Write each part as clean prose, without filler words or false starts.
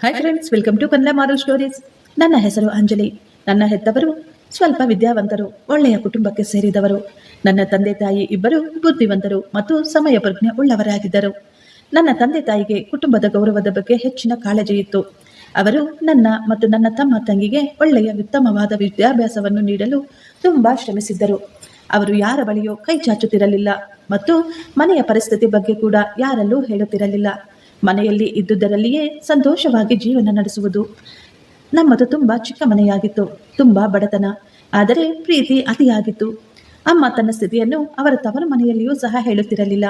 Hi friends, welcome to Kannada moral stories. ನನ್ನ ಹೆಸರು ಅಂಜಲಿ. ನನ್ನ ಹೆತ್ತವರು ಸ್ವಲ್ಪ ವಿದ್ಯಾವಂತರು, ಒಳ್ಳೆಯ ಕುಟುಂಬಕ್ಕೆ ಸೇರಿದವರು. ನನ್ನ ತಂದೆ ತಾಯಿ ಇಬ್ಬರು ಬುದ್ಧಿವಂತರು ಮತ್ತು ಸಮಯ ಪ್ರಜ್ಞೆ ಉಳ್ಳವರಾಗಿದ್ದರು. ನನ್ನ ತಂದೆ ತಾಯಿಗೆ ಕುಟುಂಬದ ಗೌರವದ ಬಗ್ಗೆ ಹೆಚ್ಚಿನ ಕಾಳಜಿ ಇತ್ತು. ಅವರು ನನ್ನ ಮತ್ತು ನನ್ನ ತಮ್ಮ ತಂಗಿಗೆ ಒಳ್ಳೆಯ ಉತ್ತಮವಾದ ವಿದ್ಯಾಭ್ಯಾಸವನ್ನು ನೀಡಲು ತುಂಬಾ ಶ್ರಮಿಸಿದ್ದರು. ಅವರು ಯಾರ ಬಳಿಯೂ ಕೈ ಚಾಚುತ್ತಿರಲಿಲ್ಲ ಮತ್ತು ಮನೆಯ ಪರಿಸ್ಥಿತಿ ಬಗ್ಗೆ ಕೂಡ ಯಾರಲ್ಲೂ ಹೇಳುತ್ತಿರಲಿಲ್ಲ. ಮನೆಯಲ್ಲಿ ಇದ್ದುದರಲ್ಲಿಯೇ ಸಂತೋಷವಾಗಿ ಜೀವನ ನಡೆಸುವುದು. ನಮ್ಮದು ತುಂಬ ಚಿಕ್ಕ ಮನೆಯಾಗಿತ್ತು, ತುಂಬ ಬಡತನ, ಆದರೆ ಪ್ರೀತಿ ಅತಿಯಾಗಿತ್ತು. ಅಮ್ಮ ತನ್ನ ಸ್ಥಿತಿಯನ್ನು ಅವರ ತವರು ಮನೆಯಲ್ಲಿಯೂ ಸಹ ಹೇಳುತ್ತಿರಲಿಲ್ಲ.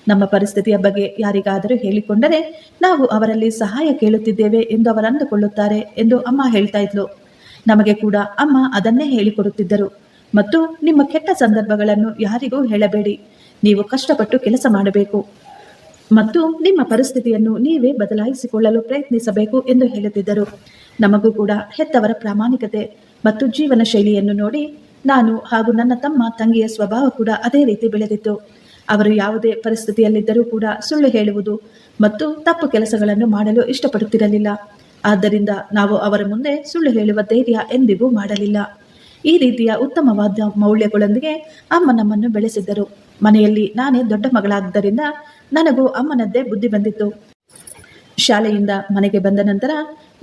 ನಮ್ಮ ಪರಿಸ್ಥಿತಿಯ ಬಗ್ಗೆ ಯಾರಿಗಾದರೂ ಹೇಳಿಕೊಂಡರೆ ನಾವು ಅವರಲ್ಲಿ ಸಹಾಯ ಕೇಳುತ್ತಿದ್ದೇವೆ ಎಂದು ಅವರು ಅಂದುಕೊಳ್ಳುತ್ತಾರೆ ಎಂದು ಅಮ್ಮ ಹೇಳ್ತಾ ಇದ್ಲು. ನಮಗೆ ಕೂಡ ಅಮ್ಮ ಅದನ್ನೇ ಹೇಳಿಕೊಡುತ್ತಿದ್ದರು. ಮತ್ತು ನಿಮ್ಮ ಕೆಟ್ಟ ಸಂದರ್ಭಗಳನ್ನು ಯಾರಿಗೂ ಹೇಳಬೇಡಿ, ನೀವು ಕಷ್ಟಪಟ್ಟು ಕೆಲಸ ಮಾಡಬೇಕು ಮತ್ತು ನಿಮ್ಮ ಪರಿಸ್ಥಿತಿಯನ್ನು ನೀವೇ ಬದಲಾಯಿಸಿಕೊಳ್ಳಲು ಪ್ರಯತ್ನಿಸಬೇಕು ಎಂದು ಹೇಳುತ್ತಿದ್ದರು. ನಮಗೂ ಕೂಡ ಹೆತ್ತವರ ಪ್ರಾಮಾಣಿಕತೆ ಮತ್ತು ಜೀವನ ಶೈಲಿಯನ್ನು ನೋಡಿ ನಾನು ಹಾಗೂ ನನ್ನ ತಮ್ಮ ತಂಗಿಯ ಸ್ವಭಾವ ಕೂಡ ಅದೇ ರೀತಿ ಬೆಳೆದಿತ್ತು. ಅವರು ಯಾವುದೇ ಪರಿಸ್ಥಿತಿಯಲ್ಲಿದ್ದರೂ ಕೂಡ ಸುಳ್ಳು ಹೇಳುವುದು ಮತ್ತು ತಪ್ಪು ಕೆಲಸಗಳನ್ನು ಮಾಡಲು ಇಷ್ಟಪಡುತ್ತಿರಲಿಲ್ಲ. ಆದ್ದರಿಂದ ನಾವು ಅವರ ಮುಂದೆ ಸುಳ್ಳು ಹೇಳುವ ಧೈರ್ಯ ಎಂದಿಗೂ ಮಾಡಲಿಲ್ಲ. ಈ ರೀತಿಯ ಉತ್ತಮವಾದ ಮೌಲ್ಯಗಳೊಂದಿಗೆ ಅಮ್ಮ ನಮ್ಮನ್ನು ಬೆಳೆಸಿದ್ದರು. ಮನೆಯಲ್ಲಿ ನಾನೇ ದೊಡ್ಡ ಮಗಳಾದ್ದರಿಂದ ನನಗೂ ಅಮ್ಮನದ್ದೇ ಬುದ್ಧಿ ಬಂದಿತ್ತು. ಶಾಲೆಯಿಂದ ಮನೆಗೆ ಬಂದ ನಂತರ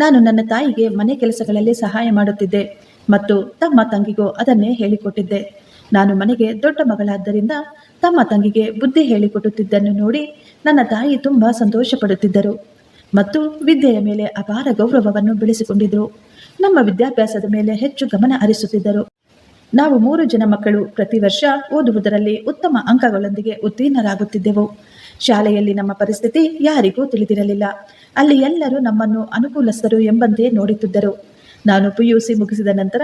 ನಾನು ನನ್ನ ತಾಯಿಗೆ ಮನೆ ಕೆಲಸಗಳಲ್ಲಿ ಸಹಾಯ ಮಾಡುತ್ತಿದ್ದೆ ಮತ್ತು ತಮ್ಮ ತಂಗಿಗೂ ಅದನ್ನೇ ಹೇಳಿಕೊಟ್ಟಿದ್ದೆ. ನಾನು ಮನೆಗೆ ದೊಡ್ಡ ಮಗಳಾದ್ದರಿಂದ ತಮ್ಮ ತಂಗಿಗೆ ಬುದ್ಧಿ ಹೇಳಿಕೊಟ್ಟುತ್ತಿದ್ದನ್ನು ನೋಡಿ ನನ್ನ ತಾಯಿ ತುಂಬ ಸಂತೋಷ ಪಡುತ್ತಿದ್ದರು ಮತ್ತು ವಿದ್ಯೆಯ ಮೇಲೆ ಅಪಾರ ಗೌರವವನ್ನು ಬೆಳೆಸಿಕೊಂಡಿದ್ದರು. ನಮ್ಮ ವಿದ್ಯಾಭ್ಯಾಸದ ಮೇಲೆ ಹೆಚ್ಚು ಗಮನ ಹರಿಸುತ್ತಿದ್ದರು. ನಾವು 3 ಜನ ಮಕ್ಕಳು ಪ್ರತಿ ವರ್ಷ ಓದುವುದರಲ್ಲಿ ಉತ್ತಮ ಅಂಕಗಳೊಂದಿಗೆ ಉತ್ತೀರ್ಣರಾಗುತ್ತಿದ್ದೆವು. ಶಾಲೆಯಲ್ಲಿ ನಮ್ಮ ಪರಿಸ್ಥಿತಿ ಯಾರಿಗೂ ತಿಳಿದಿರಲಿಲ್ಲ. ಅಲ್ಲಿ ಎಲ್ಲರೂ ನಮ್ಮನ್ನು ಅನುಕೂಲಸ್ಥರು ಎಂಬಂತೆ ನೋಡುತ್ತಿದ್ದರು. ನಾನು PUC ಮುಗಿಸಿದ ನಂತರ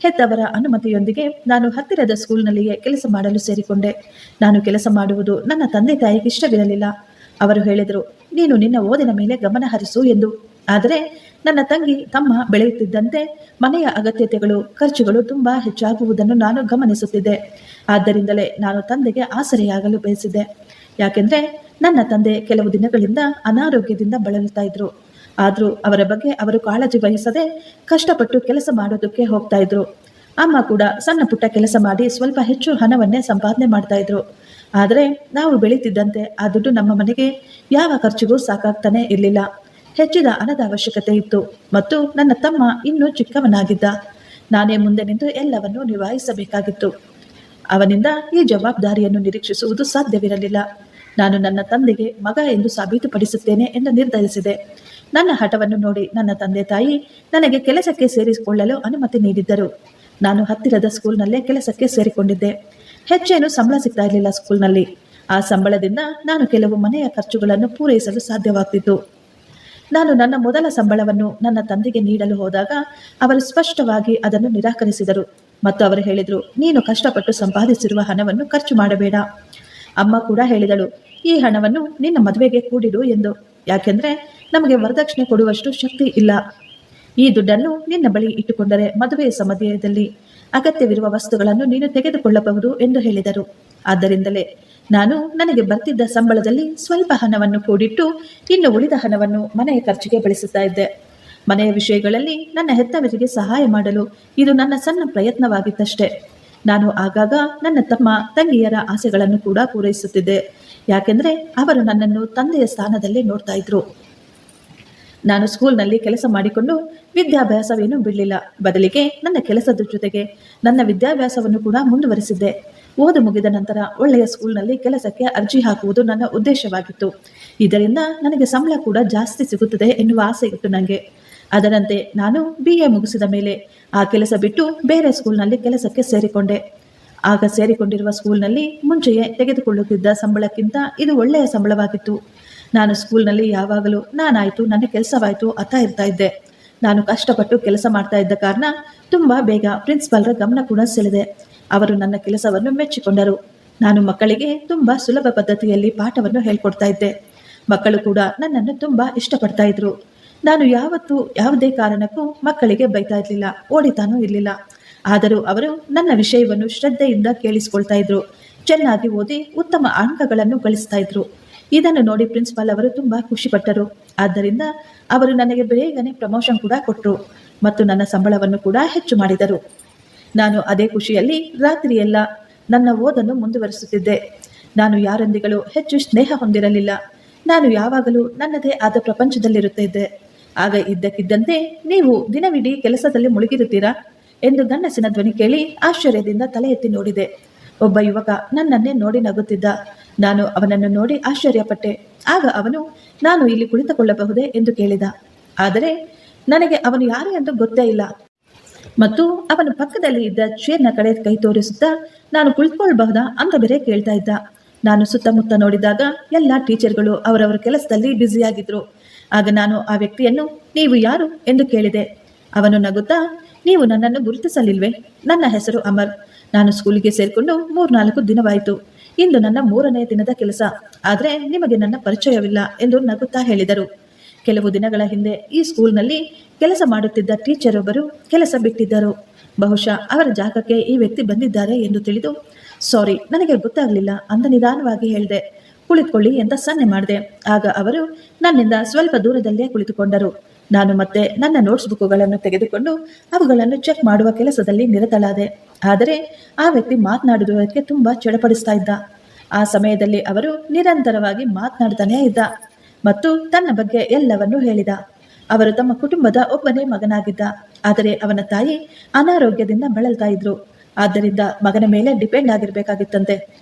ಹೆತ್ತವರ ಅನುಮತಿಯೊಂದಿಗೆ ನಾನು ಹತ್ತಿರದ ಸ್ಕೂಲ್ನಲ್ಲಿಯೇ ಕೆಲಸ ಮಾಡಲು ಸೇರಿಕೊಂಡೆ. ನಾನು ಕೆಲಸ ಮಾಡುವುದು ನನ್ನ ತಂದೆ ತಾಯಿಗೆ ಇಷ್ಟವಿರಲಿಲ್ಲ. ಅವರು ಹೇಳಿದರು, ನೀನು ನಿನ್ನ ಓದಿನ ಮೇಲೆ ಗಮನ ಹರಿಸು ಎಂದು. ಆದರೆ ನನ್ನ ತಂಗಿ ತಮ್ಮ ಬೆಳೆಯುತ್ತಿದ್ದಂತೆ ಮನೆಯ ಅಗತ್ಯತೆಗಳು ಖರ್ಚುಗಳು ತುಂಬಾ ಹೆಚ್ಚಾಗುವುದನ್ನು ನಾನು ಗಮನಿಸುತ್ತಿದ್ದೆ. ಆದ್ದರಿಂದಲೇ ನಾನು ತಂದೆಗೆ ಆಸರೆಯಾಗಲು ಬಯಸಿದ್ದೆ. ಯಾಕೆಂದ್ರೆ ನನ್ನ ತಂದೆ ಕೆಲವು ದಿನಗಳಿಂದ ಅನಾರೋಗ್ಯದಿಂದ ಬಳಲುತ್ತಾ ಇದ್ರು. ಆದರೂ ಅವರ ಬಗ್ಗೆ ಅವರು ಕಾಳಜಿ ವಹಿಸದೆ ಕಷ್ಟಪಟ್ಟು ಕೆಲಸ ಮಾಡೋದಕ್ಕೆ ಹೋಗ್ತಾ ಇದ್ರು. ಅಮ್ಮ ಕೂಡ ಸಣ್ಣ ಪುಟ್ಟ ಕೆಲಸ ಮಾಡಿ ಸ್ವಲ್ಪ ಹೆಚ್ಚು ಹಣವನ್ನೇ ಸಂಪಾದನೆ ಮಾಡ್ತಾ ಇದ್ರು. ಆದರೆ ನಾವು ಬೆಳೀತಿದ್ದಂತೆ ಆ ದುಡ್ಡು ನಮ್ಮ ಮನೆಗೆ ಯಾವ ಖರ್ಚಿಗೂ ಸಾಕಾಗ್ತಾನೆ ಇರಲಿಲ್ಲ. ಹೆಚ್ಚಿದ ಹಣದ ಅವಶ್ಯಕತೆ ಇತ್ತು ಮತ್ತು ನನ್ನ ತಮ್ಮ ಇನ್ನೂ ಚಿಕ್ಕವನಾಗಿದ್ದ. ನಾನೇ ಮುಂದೆ ನಿಂತು ಎಲ್ಲವನ್ನೂ ನಿಭಾಯಿಸಬೇಕಾಗಿತ್ತು. ಅವನಿಂದ ಈ ಜವಾಬ್ದಾರಿಯನ್ನು ನಿರೀಕ್ಷಿಸುವುದು ಸಾಧ್ಯವಿರಲಿಲ್ಲ. ನಾನು ನನ್ನ ತಂದೆಗೆ ಮಗ ಎಂದು ಸಾಬೀತುಪಡಿಸುತ್ತೇನೆ ಎಂದು ನಿರ್ಧರಿಸಿದೆ. ನನ್ನ ಹಠವನ್ನು ನೋಡಿ ನನ್ನ ತಂದೆ ತಾಯಿ ನನಗೆ ಕೆಲಸಕ್ಕೆ ಸೇರಿಸಿಕೊಳ್ಳಲು ಅನುಮತಿ ನೀಡಿದ್ದರು. ನಾನು ಹತ್ತಿರದ ಸ್ಕೂಲ್ನಲ್ಲೇ ಕೆಲಸಕ್ಕೆ ಸೇರಿಕೊಂಡಿದ್ದೆ. ಹೆಚ್ಚೇನು ಸಂಬಳ ಸಿಗ್ತಾ ಇರಲಿಲ್ಲ ಸ್ಕೂಲ್ನಲ್ಲಿ. ಆ ಸಂಬಳದಿಂದ ನಾನು ಕೆಲವು ಮನೆಯ ಖರ್ಚುಗಳನ್ನು ಪೂರೈಸಲು ಸಾಧ್ಯವಾಗ್ತಿತ್ತು. ನಾನು ನನ್ನ ಮೊದಲ ಸಂಬಳವನ್ನು ನನ್ನ ತಂದೆಗೆ ನೀಡಲು ಹೋದಾಗ ಅವರು ಸ್ಪಷ್ಟವಾಗಿ ಅದನ್ನು ನಿರಾಕರಿಸಿದರು ಮತ್ತು ಅವರು ಹೇಳಿದರು, ನೀನು ಕಷ್ಟಪಟ್ಟು ಸಂಪಾದಿಸಿರುವ ಹಣವನ್ನು ಖರ್ಚು ಮಾಡಬೇಡ. ಅಮ್ಮ ಕೂಡ ಹೇಳಿದಳು, ಈ ಹಣವನ್ನು ನಿನ್ನ ಮದುವೆಗೆ ಕೂಡಿಡು ಎಂದು. ಯಾಕೆಂದ್ರೆ ನಮಗೆ ವರದಕ್ಷಿಣೆ ಕೊಡುವಷ್ಟು ಶಕ್ತಿ ಇಲ್ಲ. ಈ ದುಡ್ಡನ್ನು ನಿನ್ನ ಬಳಿ ಇಟ್ಟುಕೊಂಡರೆ ಮದುವೆಯ ಸಮಯದಲ್ಲಿ ಅಗತ್ಯವಿರುವ ವಸ್ತುಗಳನ್ನು ನೀನು ತೆಗೆದುಕೊಳ್ಳಬಹುದು ಎಂದು ಹೇಳಿದರು. ಆದ್ದರಿಂದಲೇ ನಾನು ನನಗೆ ಬರ್ತಿದ್ದ ಸಂಬಳದಲ್ಲಿ ಸ್ವಲ್ಪ ಹಣವನ್ನು ಕೂಡಿಟ್ಟು ಇನ್ನು ಉಳಿದ ಹಣವನ್ನು ಮನೆಯ ಖರ್ಚಿಗೆ ಬಳಸುತ್ತಾ ಇದ್ದೆ. ಮನೆಯ ವಿಷಯಗಳಲ್ಲಿ ನನ್ನ ಹೆತ್ತವರಿಗೆ ಸಹಾಯ ಮಾಡಲು ಇದು ನನ್ನ ಸಣ್ಣ ಪ್ರಯತ್ನವಾಗಿತ್ತಷ್ಟೇ. ನಾನು ಆಗಾಗ ನನ್ನ ತಮ್ಮ ತಂಗಿಯರ ಆಸೆಗಳನ್ನು ಕೂಡ ಪೂರೈಸುತ್ತಿದ್ದೆ. ಯಾಕೆಂದ್ರೆ ಅವರು ನನ್ನನ್ನು ತಂದೆಯ ಸ್ಥಾನದಲ್ಲಿ ನೋಡ್ತಾ ಇದ್ರು. ನಾನು ಸ್ಕೂಲ್ನಲ್ಲಿ ಕೆಲಸ ಮಾಡಿಕೊಂಡು ವಿದ್ಯಾಭ್ಯಾಸವೇನೂ ಬಿಡಲಿಲ್ಲ. ಬದಲಿಗೆ ನನ್ನ ಕೆಲಸದ ಜೊತೆಗೆ ನನ್ನ ವಿದ್ಯಾಭ್ಯಾಸವನ್ನು ಕೂಡ ಮುಂದುವರಿಸಿದ್ದೆ. ಓದು ಮುಗಿದ ನಂತರ ಒಳ್ಳೆಯ ಸ್ಕೂಲ್ನಲ್ಲಿ ಕೆಲಸಕ್ಕೆ ಅರ್ಜಿ ಹಾಕುವುದು ನನ್ನ ಉದ್ದೇಶವಾಗಿತ್ತು. ಇದರಿಂದ ನನಗೆ ಸಂಬಳ ಕೂಡ ಜಾಸ್ತಿ ಸಿಗುತ್ತದೆ ಎನ್ನುವ ಆಸೆ ಇತ್ತು ನನಗೆ. ಅದರಂತೆ ನಾನು BA ಮುಗಿಸಿದ ಮೇಲೆ ಆ ಕೆಲಸ ಬಿಟ್ಟು ಬೇರೆ ಸ್ಕೂಲ್ನಲ್ಲಿ ಕೆಲಸಕ್ಕೆ ಸೇರಿಕೊಂಡೆ. ಆಗ ಸೇರಿಕೊಂಡಿರುವ ಸ್ಕೂಲ್ನಲ್ಲಿ ಮುಂಚೆಯೇ ತೆಗೆದುಕೊಳ್ಳುತ್ತಿದ್ದ ಸಂಬಳಕ್ಕಿಂತ ಇದು ಒಳ್ಳೆಯ ಸಂಬಳವಾಗಿತ್ತು. ನಾನು ಸ್ಕೂಲ್ನಲ್ಲಿ ಯಾವಾಗಲೂ ನಾನಾಯಿತು ನನ್ನ ಕೆಲಸವಾಯಿತು ಅತ್ತ ಇರ್ತಾ ಇದ್ದೆ. ನಾನು ಕಷ್ಟಪಟ್ಟು ಕೆಲಸ ಮಾಡ್ತಾ ಇದ್ದ ಕಾರಣ ತುಂಬ ಬೇಗ ಪ್ರಿನ್ಸಿಪಾಲ್ರ ಗಮನ ಕೂಡ ಸೆಳೆದೆ. ಅವರು ನನ್ನ ಕೆಲಸವನ್ನು ಮೆಚ್ಚಿಕೊಂಡರು. ನಾನು ಮಕ್ಕಳಿಗೆ ತುಂಬ ಸುಲಭ ಪದ್ಧತಿಯಲ್ಲಿ ಪಾಠವನ್ನು ಹೇಳ್ಕೊಡ್ತಾ ಇದ್ದೆ. ಮಕ್ಕಳು ಕೂಡ ನನ್ನನ್ನು ತುಂಬ ಇಷ್ಟಪಡ್ತಾ ಇದ್ರು. ನಾನು ಯಾವತ್ತೂ ಯಾವುದೇ ಕಾರಣಕ್ಕೂ ಮಕ್ಕಳಿಗೆ ಬೈತಾ ಇರಲಿಲ್ಲ, ಓಡಿತಾನೂ ಇರಲಿಲ್ಲ. ಆದರೂ ಅವರು ನನ್ನ ವಿಷಯವನ್ನು ಶ್ರದ್ಧೆಯಿಂದ ಕೇಳಿಸಿಕೊಳ್ತಾ ಇದ್ರು. ಚೆನ್ನಾಗಿ ಓದಿ ಉತ್ತಮ ಅಂಕಗಳನ್ನು ಗಳಿಸ್ತಾ ಇದ್ರು. ಇದನ್ನು ನೋಡಿ ಪ್ರಿನ್ಸಿಪಾಲ್ ಅವರು ತುಂಬ ಖುಷಿಪಟ್ಟರು. ಆದ್ದರಿಂದ ಅವರು ನನಗೆ ಬೇಗನೆ ಪ್ರಮೋಷನ್ ಕೂಡ ಕೊಟ್ಟರು ಮತ್ತು ನನ್ನ ಸಂಬಳವನ್ನು ಕೂಡ ಹೆಚ್ಚು ಮಾಡಿದರು. ನಾನು ಅದೇ ಖುಷಿಯಲ್ಲಿ ರಾತ್ರಿಯೆಲ್ಲ ನನ್ನ ಓದನ್ನು ಮುಂದುವರಿಸುತ್ತಿದ್ದೆ. ನಾನು ಯಾರೊಂದಿಗಳು ಹೆಚ್ಚು ಸ್ನೇಹ ಹೊಂದಿರಲಿಲ್ಲ. ನಾನು ಯಾವಾಗಲೂ ನನ್ನದೇ ಆದ ಪ್ರಪಂಚದಲ್ಲಿರುತ್ತಿದ್ದೆ. ಆಗ ಇದ್ದಕ್ಕಿದ್ದಂತೆ, ನೀವು ದಿನವಿಡೀ ಕೆಲಸದಲ್ಲಿ ಮುಳುಗಿರುತ್ತೀರಾ ಎಂದು ಗಂಡಸಿನ ಧ್ವನಿ ಕೇಳಿ ಆಶ್ಚರ್ಯದಿಂದ ತಲೆ ಎತ್ತಿ ನೋಡಿದೆ. ಒಬ್ಬ ಯುವಕ ನನ್ನನ್ನೇ ನೋಡಿ ನಗುತ್ತಿದ್ದ. ನಾನು ಅವನನ್ನು ನೋಡಿ ಆಶ್ಚರ್ಯಪಟ್ಟೆ. ಆಗ ಅವನು, ನಾನು ಇಲ್ಲಿ ಕುಳಿತುಕೊಳ್ಳಬಹುದೇ ಎಂದು ಕೇಳಿದ. ಆದರೆ ನನಗೆ ಅವನು ಯಾರು ಎಂದು ಗೊತ್ತೇ ಇಲ್ಲ ಮತ್ತು ಅವನು ಪಕ್ಕದಲ್ಲಿ ಇದ್ದ ಚೇರ್ನ ಕಡೆ ಕೈ ತೋರಿಸುತ್ತಾ ನಾನು ಕುಳಿತುಕೊಳ್ಳಬಹುದಾ ಅಂತ ಬೇರೆ ಕೇಳ್ತಾ ಇದ್ದ. ನಾನು ಸುತ್ತಮುತ್ತ ನೋಡಿದಾಗ ಎಲ್ಲ ಟೀಚರ್ಗಳು ಅವರವರ ಕೆಲಸದಲ್ಲಿ ಬ್ಯುಸಿಯಾಗಿದ್ರು. ಆಗ ನಾನು ಆ ವ್ಯಕ್ತಿಯನ್ನು, ನೀವು ಯಾರು ಎಂದು ಕೇಳಿದೆ. ಅವನು ನಗುತ್ತಾ, ನೀವು ನನ್ನನ್ನು ಗುರುತಿಸಲಿಲ್ವೇ? ನನ್ನ ಹೆಸರು ಅಮರ್. ನಾನು ಸ್ಕೂಲಿಗೆ ಸೇರಿಕೊಂಡು 3-4 ದಿನವಾಯಿತು. ಇಂದು ನನ್ನ 3ನೇ ದಿನದ ಕೆಲಸ. ಆದರೆ ನಿಮಗೆ ನನ್ನ ಪರಿಚಯವಿಲ್ಲ ಎಂದು ನಗುತ್ತಾ ಹೇಳಿದರು. ಕೆಲವು ದಿನಗಳ ಹಿಂದೆ ಈ ಸ್ಕೂಲ್ನಲ್ಲಿ ಕೆಲಸ ಮಾಡುತ್ತಿದ್ದ ಟೀಚರ್ ಒಬ್ಬರು ಕೆಲಸ ಬಿಟ್ಟಿದ್ದರು. ಬಹುಶಃ ಅವರ ಜಾಗಕ್ಕೆ ಈ ವ್ಯಕ್ತಿ ಬಂದಿದ್ದಾರೆ ಎಂದು ತಿಳಿದು, ಸಾರಿ, ನನಗೆ ಗೊತ್ತಾಗಲಿಲ್ಲ ಅಂತ ನಿಧಾನವಾಗಿ ಹೇಳಿದೆ. ಕುಳಿತುಕೊಳ್ಳಿ ಅಂತ ಸನ್ನೆ ಮಾಡಿದೆ. ಆಗ ಅವರು ನನ್ನಿಂದ ಸ್ವಲ್ಪ ದೂರದಲ್ಲೇ ಕುಳಿತುಕೊಂಡರು. ನಾನು ಮತ್ತೆ ನನ್ನ ನೋಟ್ಸ್ ಬುಕ್ಗಳನ್ನು ತೆಗೆದುಕೊಂಡು ಅವುಗಳನ್ನು ಚೆಕ್ ಮಾಡುವ ಕೆಲಸದಲ್ಲಿ ನಿರತಳಾದೆ. ಆದರೆ ಆ ವ್ಯಕ್ತಿ ಮಾತನಾಡುವುದಕ್ಕೆ ತುಂಬಾ ಚಡಪಡಿಸ್ತಾ ಇದ್ದ. ಆ ಸಮಯದಲ್ಲಿ ಅವರು ನಿರಂತರವಾಗಿ ಮಾತನಾಡ್ತಾನೇ ಇದ್ದ ಮತ್ತು ತನ್ನ ಬಗ್ಗೆ ಎಲ್ಲವನ್ನೂ ಹೇಳಿದ. ಅವರು ತಮ್ಮ ಕುಟುಂಬದ ಒಬ್ಬನೇ ಮಗನಾಗಿದ್ದ. ಆದರೆ ಅವನ ತಾಯಿ ಅನಾರೋಗ್ಯದಿಂದ ಬಳಲ್ತಾ ಇದ್ರು. ಆದ್ದರಿಂದ ಮಗನ ಮೇಲೆ ಡಿಪೆಂಡ್ ಆಗಿರಬೇಕಾಗಿತ್ತಂತೆ.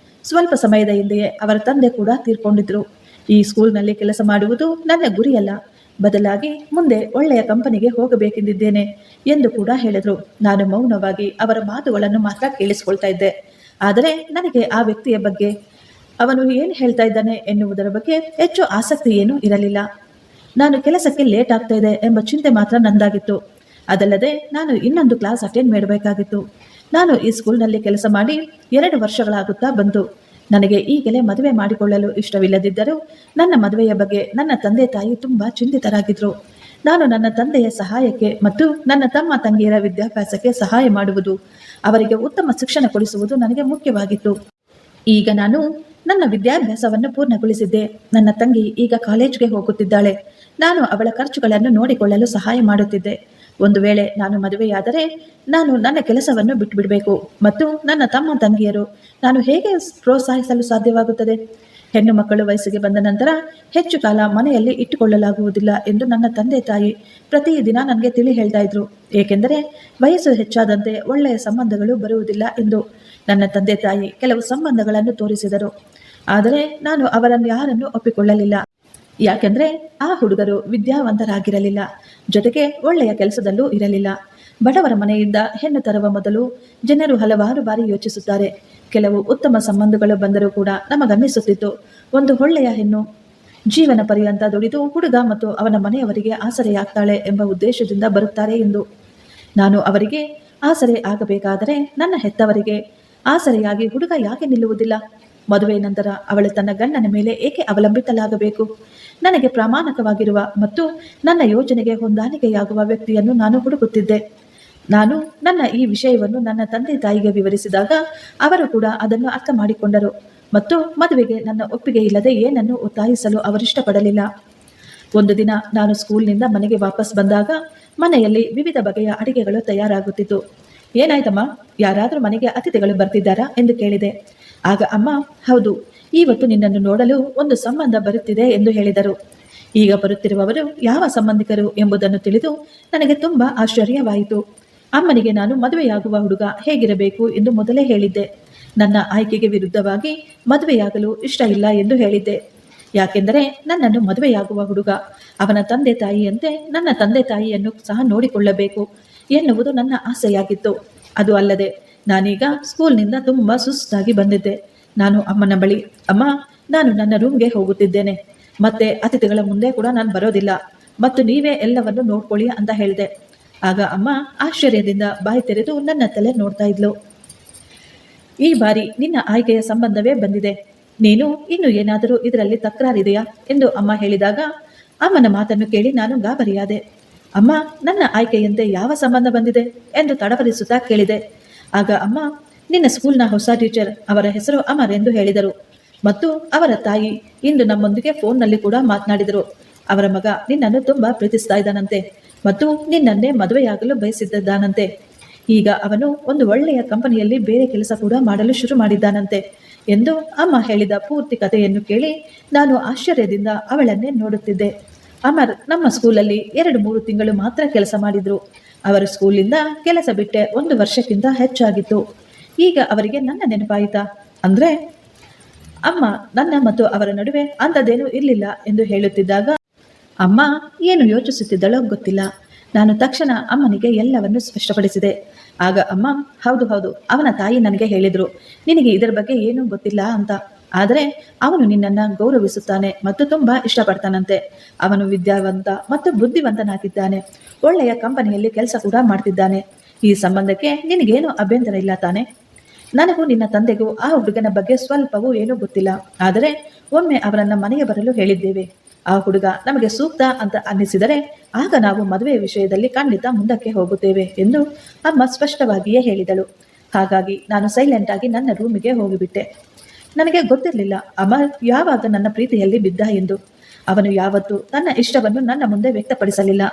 ಸ್ವಲ್ಪ ಸಮಯದ ಹಿಂದೆಯೇ ಅವರ ತಂದೆ ಕೂಡ ತೀರ್ಕೊಂಡಿದ್ರು. ಈ ಸ್ಕೂಲ್ನಲ್ಲಿ ಕೆಲಸ ಮಾಡುವುದು ನನ್ನ ಗುರಿಯಲ್ಲ, ಬದಲಾಗಿ ಮುಂದೆ ಒಳ್ಳೆಯ ಕಂಪನಿಗೆ ಹೋಗಬೇಕೆಂದಿದ್ದೇನೆ ಎಂದು ಕೂಡ ಹೇಳಿದ್ರು. ನಾನು ಮೌನವಾಗಿ ಅವರ ಮಾತುಗಳನ್ನು ಮಾತ್ರ ಕೇಳಿಸಿಕೊಳ್ತಾ ಇದ್ದೆ. ಆದರೆ ನನಗೆ ಆ ವ್ಯಕ್ತಿಯ ಬಗ್ಗೆ, ಅವನು ಏನು ಹೇಳ್ತಾ ಇದ್ದಾನೆ ಎನ್ನುವುದರ ಬಗ್ಗೆ ಹೆಚ್ಚು ಆಸಕ್ತಿ ಏನೂ ಇರಲಿಲ್ಲ. ನಾನು ಕೆಲಸಕ್ಕೆ ಲೇಟ್ ಆಗ್ತಾ ಇದೆ ಎಂಬ ಚಿಂತೆ ಮಾತ್ರ ನಂದಾಗಿತ್ತು. ಅದಲ್ಲದೆ ನಾನು ಇನ್ನೊಂದು ಕ್ಲಾಸ್ ಅಟೆಂಡ್ ಮಾಡಬೇಕಾಗಿತ್ತು. ನಾನು ಈ ಸ್ಕೂಲ್ನಲ್ಲಿ ಕೆಲಸ ಮಾಡಿ 2 ವರ್ಷಗಳಾಗುತ್ತಾ ಬಂತು. ನನಗೆ ಈಗಲೇ ಮದುವೆ ಮಾಡಿಕೊಳ್ಳಲು ಇಷ್ಟವಿಲ್ಲದಿದ್ದರೂ ನನ್ನ ಮದುವೆಯ ಬಗ್ಗೆ ನನ್ನ ತಂದೆ ತಾಯಿ ತುಂಬ ಚಿಂತಿತರಾಗಿದ್ದರು. ನಾನು ನನ್ನ ತಂದೆಯ ಸಹಾಯಕ್ಕೆ ಮತ್ತು ನನ್ನ ತಮ್ಮ ತಂಗಿಯರ ವಿದ್ಯಾಭ್ಯಾಸಕ್ಕೆ ಸಹಾಯ ಮಾಡುವುದು, ಅವರಿಗೆ ಉತ್ತಮ ಶಿಕ್ಷಣ ಕೊಡಿಸುವುದು ನನಗೆ ಮುಖ್ಯವಾಗಿತ್ತು. ಈಗ ನಾನು ನನ್ನ ವಿದ್ಯಾಭ್ಯಾಸವನ್ನು ಪೂರ್ಣಗೊಳಿಸಿದ್ದೆ. ನನ್ನ ತಂಗಿ ಈಗ ಕಾಲೇಜ್ಗೆ ಹೋಗುತ್ತಿದ್ದಾಳೆ. ನಾನು ಅವಳ ಖರ್ಚುಗಳನ್ನು ನೋಡಿಕೊಳ್ಳಲು ಸಹಾಯ ಮಾಡುತ್ತಿದ್ದೆ. ಒಂದು ವೇಳೆ ನಾನು ಮದುವೆಯಾದರೆ ನಾನು ನನ್ನ ಕೆಲಸವನ್ನು ಬಿಟ್ಟುಬಿಡಬೇಕು ಮತ್ತು ನನ್ನ ತಮ್ಮ ತಂಗಿಯರು ನಾನು ಹೇಗೆ ಪ್ರೋತ್ಸಾಹಿಸಲು ಸಾಧ್ಯವಾಗುತ್ತದೆ? ಹೆಣ್ಣು ಮಕ್ಕಳು ವಯಸ್ಸಿಗೆ ಬಂದ ನಂತರ ಹೆಚ್ಚು ಕಾಲ ಮನೆಯಲ್ಲಿ ಇಟ್ಟುಕೊಳ್ಳಲಾಗುವುದಿಲ್ಲ ಎಂದು ನನ್ನ ತಂದೆ ತಾಯಿ ಪ್ರತಿದಿನ ನನಗೆ ತಿಳಿ ಹೇಳ್ತಾ ಇದ್ರು. ಏಕೆಂದರೆ ವಯಸ್ಸು ಹೆಚ್ಚಾದಂತೆ ಒಳ್ಳೆಯ ಸಂಬಂಧಗಳು ಬರುವುದಿಲ್ಲ ಎಂದು ನನ್ನ ತಂದೆ ತಾಯಿ ಕೆಲವು ಸಂಬಂಧಗಳನ್ನು ತೋರಿಸಿದರು. ಆದರೆ ನಾನು ಅವರನ್ನು ಯಾರನ್ನು ಒಪ್ಪಿಕೊಳ್ಳಲಿಲ್ಲ. ಯಾಕೆಂದರೆ ಆ ಹುಡುಗರು ವಿದ್ಯಾವಂತರಾಗಿರಲಿಲ್ಲ, ಜೊತೆಗೆ ಒಳ್ಳೆಯ ಕೆಲಸದಲ್ಲೂ ಇರಲಿಲ್ಲ. ಬಡವರ ಮನೆಯಿಂದ ಹೆಣ್ಣು ತರುವ ಮೊದಲು ಜನರು ಹಲವಾರು ಬಾರಿ ಯೋಚಿಸುತ್ತಾರೆ. ಕೆಲವು ಉತ್ತಮ ಸಂಬಂಧಗಳು ಬಂದರೂ ಕೂಡ ನಮಗನ್ನಿಸುತ್ತಿತ್ತು, ಒಂದು ಒಳ್ಳೆಯ ಹೆಣ್ಣು ಜೀವನ ಪರ್ಯಂತ ದುಡಿದು ಹುಡುಗ ಮತ್ತು ಅವನ ಮನೆಯವರಿಗೆ ಆಸರೆಯಾಗ್ತಾಳೆ ಎಂಬ ಉದ್ದೇಶದಿಂದ ಬರುತ್ತಾರೆ ಎಂದು. ನಾನು ಅವರಿಗೆ ಆಸರೆ ಆಗಬೇಕಾದರೆ ನನ್ನ ಹೆತ್ತವರಿಗೆ ಆಸರೆಯಾಗಿ ಹುಡುಗ ಯಾಕೆ ನಿಲ್ಲುವುದಿಲ್ಲ? ಮದುವೆ ನಂತರ ಅವಳು ತನ್ನ ಗಂಡನ ಮೇಲೆ ಏಕೆ ಅವಲಂಬಿತಲಾಗಬೇಕು? ನನಗೆ ಪ್ರಾಮಾಣಿಕವಾಗಿರುವ ಮತ್ತು ನನ್ನ ಯೋಜನೆಗೆ ಹೊಂದಾಣಿಕೆಯಾಗುವ ವ್ಯಕ್ತಿಯನ್ನು ನಾನು ಹುಡುಕುತ್ತಿದ್ದೆ. ನಾನು ನನ್ನ ಈ ವಿಷಯವನ್ನು ನನ್ನ ತಂದೆ ತಾಯಿಗೆ ವಿವರಿಸಿದಾಗ ಅವರು ಕೂಡ ಅದನ್ನು ಅರ್ಥ ಮಾಡಿಕೊಂಡರು ಮತ್ತು ಮದುವೆಗೆ ನನ್ನ ಒಪ್ಪಿಗೆ ಇಲ್ಲದೆ ಏನನ್ನು ಒತ್ತಾಯಿಸಲು ಅವರಿಷ್ಟಪಡಲಿಲ್ಲ. ಒಂದು ದಿನ ನಾನು ಸ್ಕೂಲ್ನಿಂದ ಮನೆಗೆ ವಾಪಸ್ ಬಂದಾಗ ಮನೆಯಲ್ಲಿ ವಿವಿಧ ಬಗೆಯ ಅಡಿಗೆಗಳು ತಯಾರಾಗುತ್ತಿತ್ತು. ಏನಾಯ್ತಮ್ಮ, ಯಾರಾದರೂ ಮನೆಗೆ ಅತಿಥಿಗಳು ಬರ್ತಿದ್ದಾರಾ ಎಂದು ಕೇಳಿದೆ. ಆಗ ಅಮ್ಮ, ಹೌದು, ಇವತ್ತು ನಿನ್ನನ್ನು ನೋಡಲು ಒಂದು ಸಂಬಂಧ ಬರುತ್ತಿದೆ ಎಂದು ಹೇಳಿದರು. ಈಗ ಬರುತ್ತಿರುವವರು ಯಾವ ಸಂಬಂಧಿಕರು ಎಂಬುದನ್ನು ತಿಳಿದು ನನಗೆ ತುಂಬ ಆಶ್ಚರ್ಯವಾಯಿತು. ಅಮ್ಮನಿಗೆ ನಾನು ಮದುವೆಯಾಗುವ ಹುಡುಗ ಹೇಗಿರಬೇಕು ಎಂದು ಮೊದಲೇ ಹೇಳಿದ್ದೆ. ನನ್ನ ಆಯ್ಕೆಗೆ ವಿರುದ್ಧವಾಗಿ ಮದುವೆಯಾಗಲು ಇಷ್ಟ ಇಲ್ಲ ಎಂದು ಹೇಳಿದ್ದೆ. ಯಾಕೆಂದರೆ ನನ್ನನ್ನು ಮದುವೆಯಾಗುವ ಹುಡುಗ ಅವನ ತಂದೆ ತಾಯಿಯಂತೆ ನನ್ನ ತಂದೆ ತಾಯಿಯನ್ನು ಸಹ ನೋಡಿಕೊಳ್ಳಬೇಕು ಎನ್ನುವುದು ನನ್ನ ಆಸೆಯಾಗಿತ್ತು. ಅದು ಅಲ್ಲದೆ ನಾನೀಗ ಸ್ಕೂಲ್ನಿಂದ ತುಂಬ ಸುಸ್ತಾಗಿ ಬಂದಿದ್ದೆ. ನಾನು ಅಮ್ಮನ ಬಳಿ, ಅಮ್ಮ, ನಾನು ನನ್ನ ರೂಮ್ಗೆ ಹೋಗುತ್ತಿದ್ದೇನೆ, ಮತ್ತೆ ಅತಿಥಿಗಳ ಮುಂದೆ ಕೂಡ ನಾನು ಬರೋದಿಲ್ಲ ಮತ್ತು ನೀವೇ ಎಲ್ಲವನ್ನು ನೋಡ್ಕೊಳ್ಳಿ ಅಂತ ಹೇಳಿದೆ. ಆಗ ಅಮ್ಮ ಆಶ್ಚರ್ಯದಿಂದ ಬಾಯಿ ತೆರೆದು ನನ್ನ ತಲೆ ನೋಡ್ತಾ ಇದ್ಲು. ಈ ಬಾರಿ ನಿನ್ನ ಆಯ್ಕೆಯ ಸಂಬಂಧವೇ ಬಂದಿದೆ, ನೀನು ಇನ್ನು ಏನಾದರೂ ಇದರಲ್ಲಿ ತಕರಾರಿದೆಯಾ ಎಂದು ಅಮ್ಮ ಹೇಳಿದಾಗ ಅಮ್ಮನ ಮಾತನ್ನು ಕೇಳಿ ನಾನು ಗಾಬರಿಯಾದೆ. ಅಮ್ಮ, ನನ್ನ ಆಯ್ಕೆಯಂತೆ ಯಾವ ಸಂಬಂಧ ಬಂದಿದೆ ಎಂದು ತಡವರಿಸುತ್ತಾ ಕೇಳಿದೆ. ಆಗ ಅಮ್ಮ, ನಿನ್ನ ಸ್ಕೂಲ್ನ ಹೊಸ ಟೀಚರ್, ಅವರ ಹೆಸರು ಅಮರ್ ಎಂದು ಹೇಳಿದರು ಮತ್ತು ಅವರ ತಾಯಿ ಇಂದು ನಮ್ಮೊಂದಿಗೆ ಫೋನ್ನಲ್ಲಿ ಕೂಡ ಮಾತನಾಡಿದರು. ಅವರ ಮಗ ನಿನ್ನನ್ನು ತುಂಬಾ ಪ್ರೀತಿಸ್ತಾ ಇದ್ದಾನಂತೆ ಮತ್ತು ನಿನ್ನನ್ನೇ ಮದುವೆಯಾಗಲು ಬಯಸಿದ್ದಾನಂತೆ. ಈಗ ಅವನು ಒಂದು ಒಳ್ಳೆಯ ಕಂಪನಿಯಲ್ಲಿ ಬೇರೆ ಕೆಲಸ ಕೂಡ ಮಾಡಲು ಶುರು ಮಾಡಿದ್ದಾನಂತೆ ಎಂದು ಅಮ್ಮ ಹೇಳಿದ ಪೂರ್ತಿ ಕಥೆಯನ್ನು ಕೇಳಿ ನಾನು ಆಶ್ಚರ್ಯದಿಂದ ಅವಳನ್ನೇ ನೋಡುತ್ತಿದ್ದೆ. ಅಮರ್ ನಮ್ಮ ಸ್ಕೂಲಲ್ಲಿ 2-3 ತಿಂಗಳು ಮಾತ್ರ ಕೆಲಸ ಮಾಡಿದ್ರು. ಅವರ ಸ್ಕೂಲಿಂದ ಕೆಲಸ ಬಿಟ್ಟೆ 1 ವರ್ಷಕ್ಕಿಂತ ಹೆಚ್ಚಾಗಿತ್ತು. ಈಗ ಅವರಿಗೆ ನನ್ನ ನೆನಪಾಯಿತಾ? ಅಂದ್ರೆ ಅಮ್ಮ ನನ್ನ ಮತ್ತು ಅವರ ನಡುವೆ ಅಂಥದ್ದೇನೂ ಇರಲಿಲ್ಲ ಎಂದು ಹೇಳುತ್ತಿದ್ದಾಗ ಅಮ್ಮ ಏನು ಯೋಚಿಸುತ್ತಿದ್ದಳೋ ಗೊತ್ತಿಲ್ಲ. ನಾನು ತಕ್ಷಣ ಅಮ್ಮನಿಗೆ ಎಲ್ಲವನ್ನು ಸ್ಪಷ್ಟಪಡಿಸಿದೆ. ಆಗ ಅಮ್ಮ, ಹೌದು ಹೌದು, ಅವನ ತಾಯಿ ನನಗೆ ಹೇಳಿದ್ರು ನಿನಗೆ ಇದರ ಬಗ್ಗೆ ಏನೂ ಗೊತ್ತಿಲ್ಲ ಅಂತ. ಆದರೆ ಅವನು ನಿನ್ನನ್ನು ಗೌರವಿಸುತ್ತಾನೆ ಮತ್ತು ತುಂಬಾ ಇಷ್ಟಪಡ್ತಾನಂತೆ. ಅವನು ವಿದ್ಯಾವಂತ ಮತ್ತು ಬುದ್ಧಿವಂತನಾಗಿದ್ದಾನೆ. ಒಳ್ಳೆಯ ಕಂಪನಿಯಲ್ಲಿ ಕೆಲಸ ಕೂಡ ಮಾಡ್ತಿದ್ದಾನೆ. ಈ ಸಂಬಂಧಕ್ಕೆ ನಿನಗೇನು ಅಭ್ಯಂತರ ಇಲ್ಲ ತಾನೆ? ನನಗೂ ನಿನ್ನ ತಂದೆಗೂ ಆ ಹುಡುಗನ ಬಗ್ಗೆ ಸ್ವಲ್ಪವೂ ಏನೂ ಗೊತ್ತಿಲ್ಲ. ಆದರೆ ಒಮ್ಮೆ ಅವರನ್ನ ಮನೆಗೆ ಬರಲು ಹೇಳಿದ್ದೇವೆ. ಆ ಹುಡುಗ ನಮಗೆ ಸೂಕ್ತ ಅಂತ ಅನ್ನಿಸಿದರೆ ಆಗ ನಾವು ಮದುವೆಯ ವಿಷಯದಲ್ಲಿ ಖಂಡಿತ ಮುಂದಕ್ಕೆ ಹೋಗುತ್ತೇವೆ ಎಂದು ಅಮ್ಮ ಸ್ಪಷ್ಟವಾಗಿಯೇ ಹೇಳಿದಳು. ಹಾಗಾಗಿ ನಾನು ಸೈಲೆಂಟ್ ಆಗಿ ನನ್ನ ರೂಮಿಗೆ ಹೋಗಿಬಿಟ್ಟೆ. ನನಗೆ ಗೊತ್ತಿರಲಿಲ್ಲ ಅಮರ್ ಯಾವಾಗ ನನ್ನ ಪ್ರೀತಿಯಲ್ಲಿ ಬಿದ್ದ ಎಂದು. ಅವನು ಯಾವತ್ತೂ ತನ್ನ ಇಷ್ಟವನ್ನು ನನ್ನ ಮುಂದೆ ವ್ಯಕ್ತಪಡಿಸಲಿಲ್ಲ.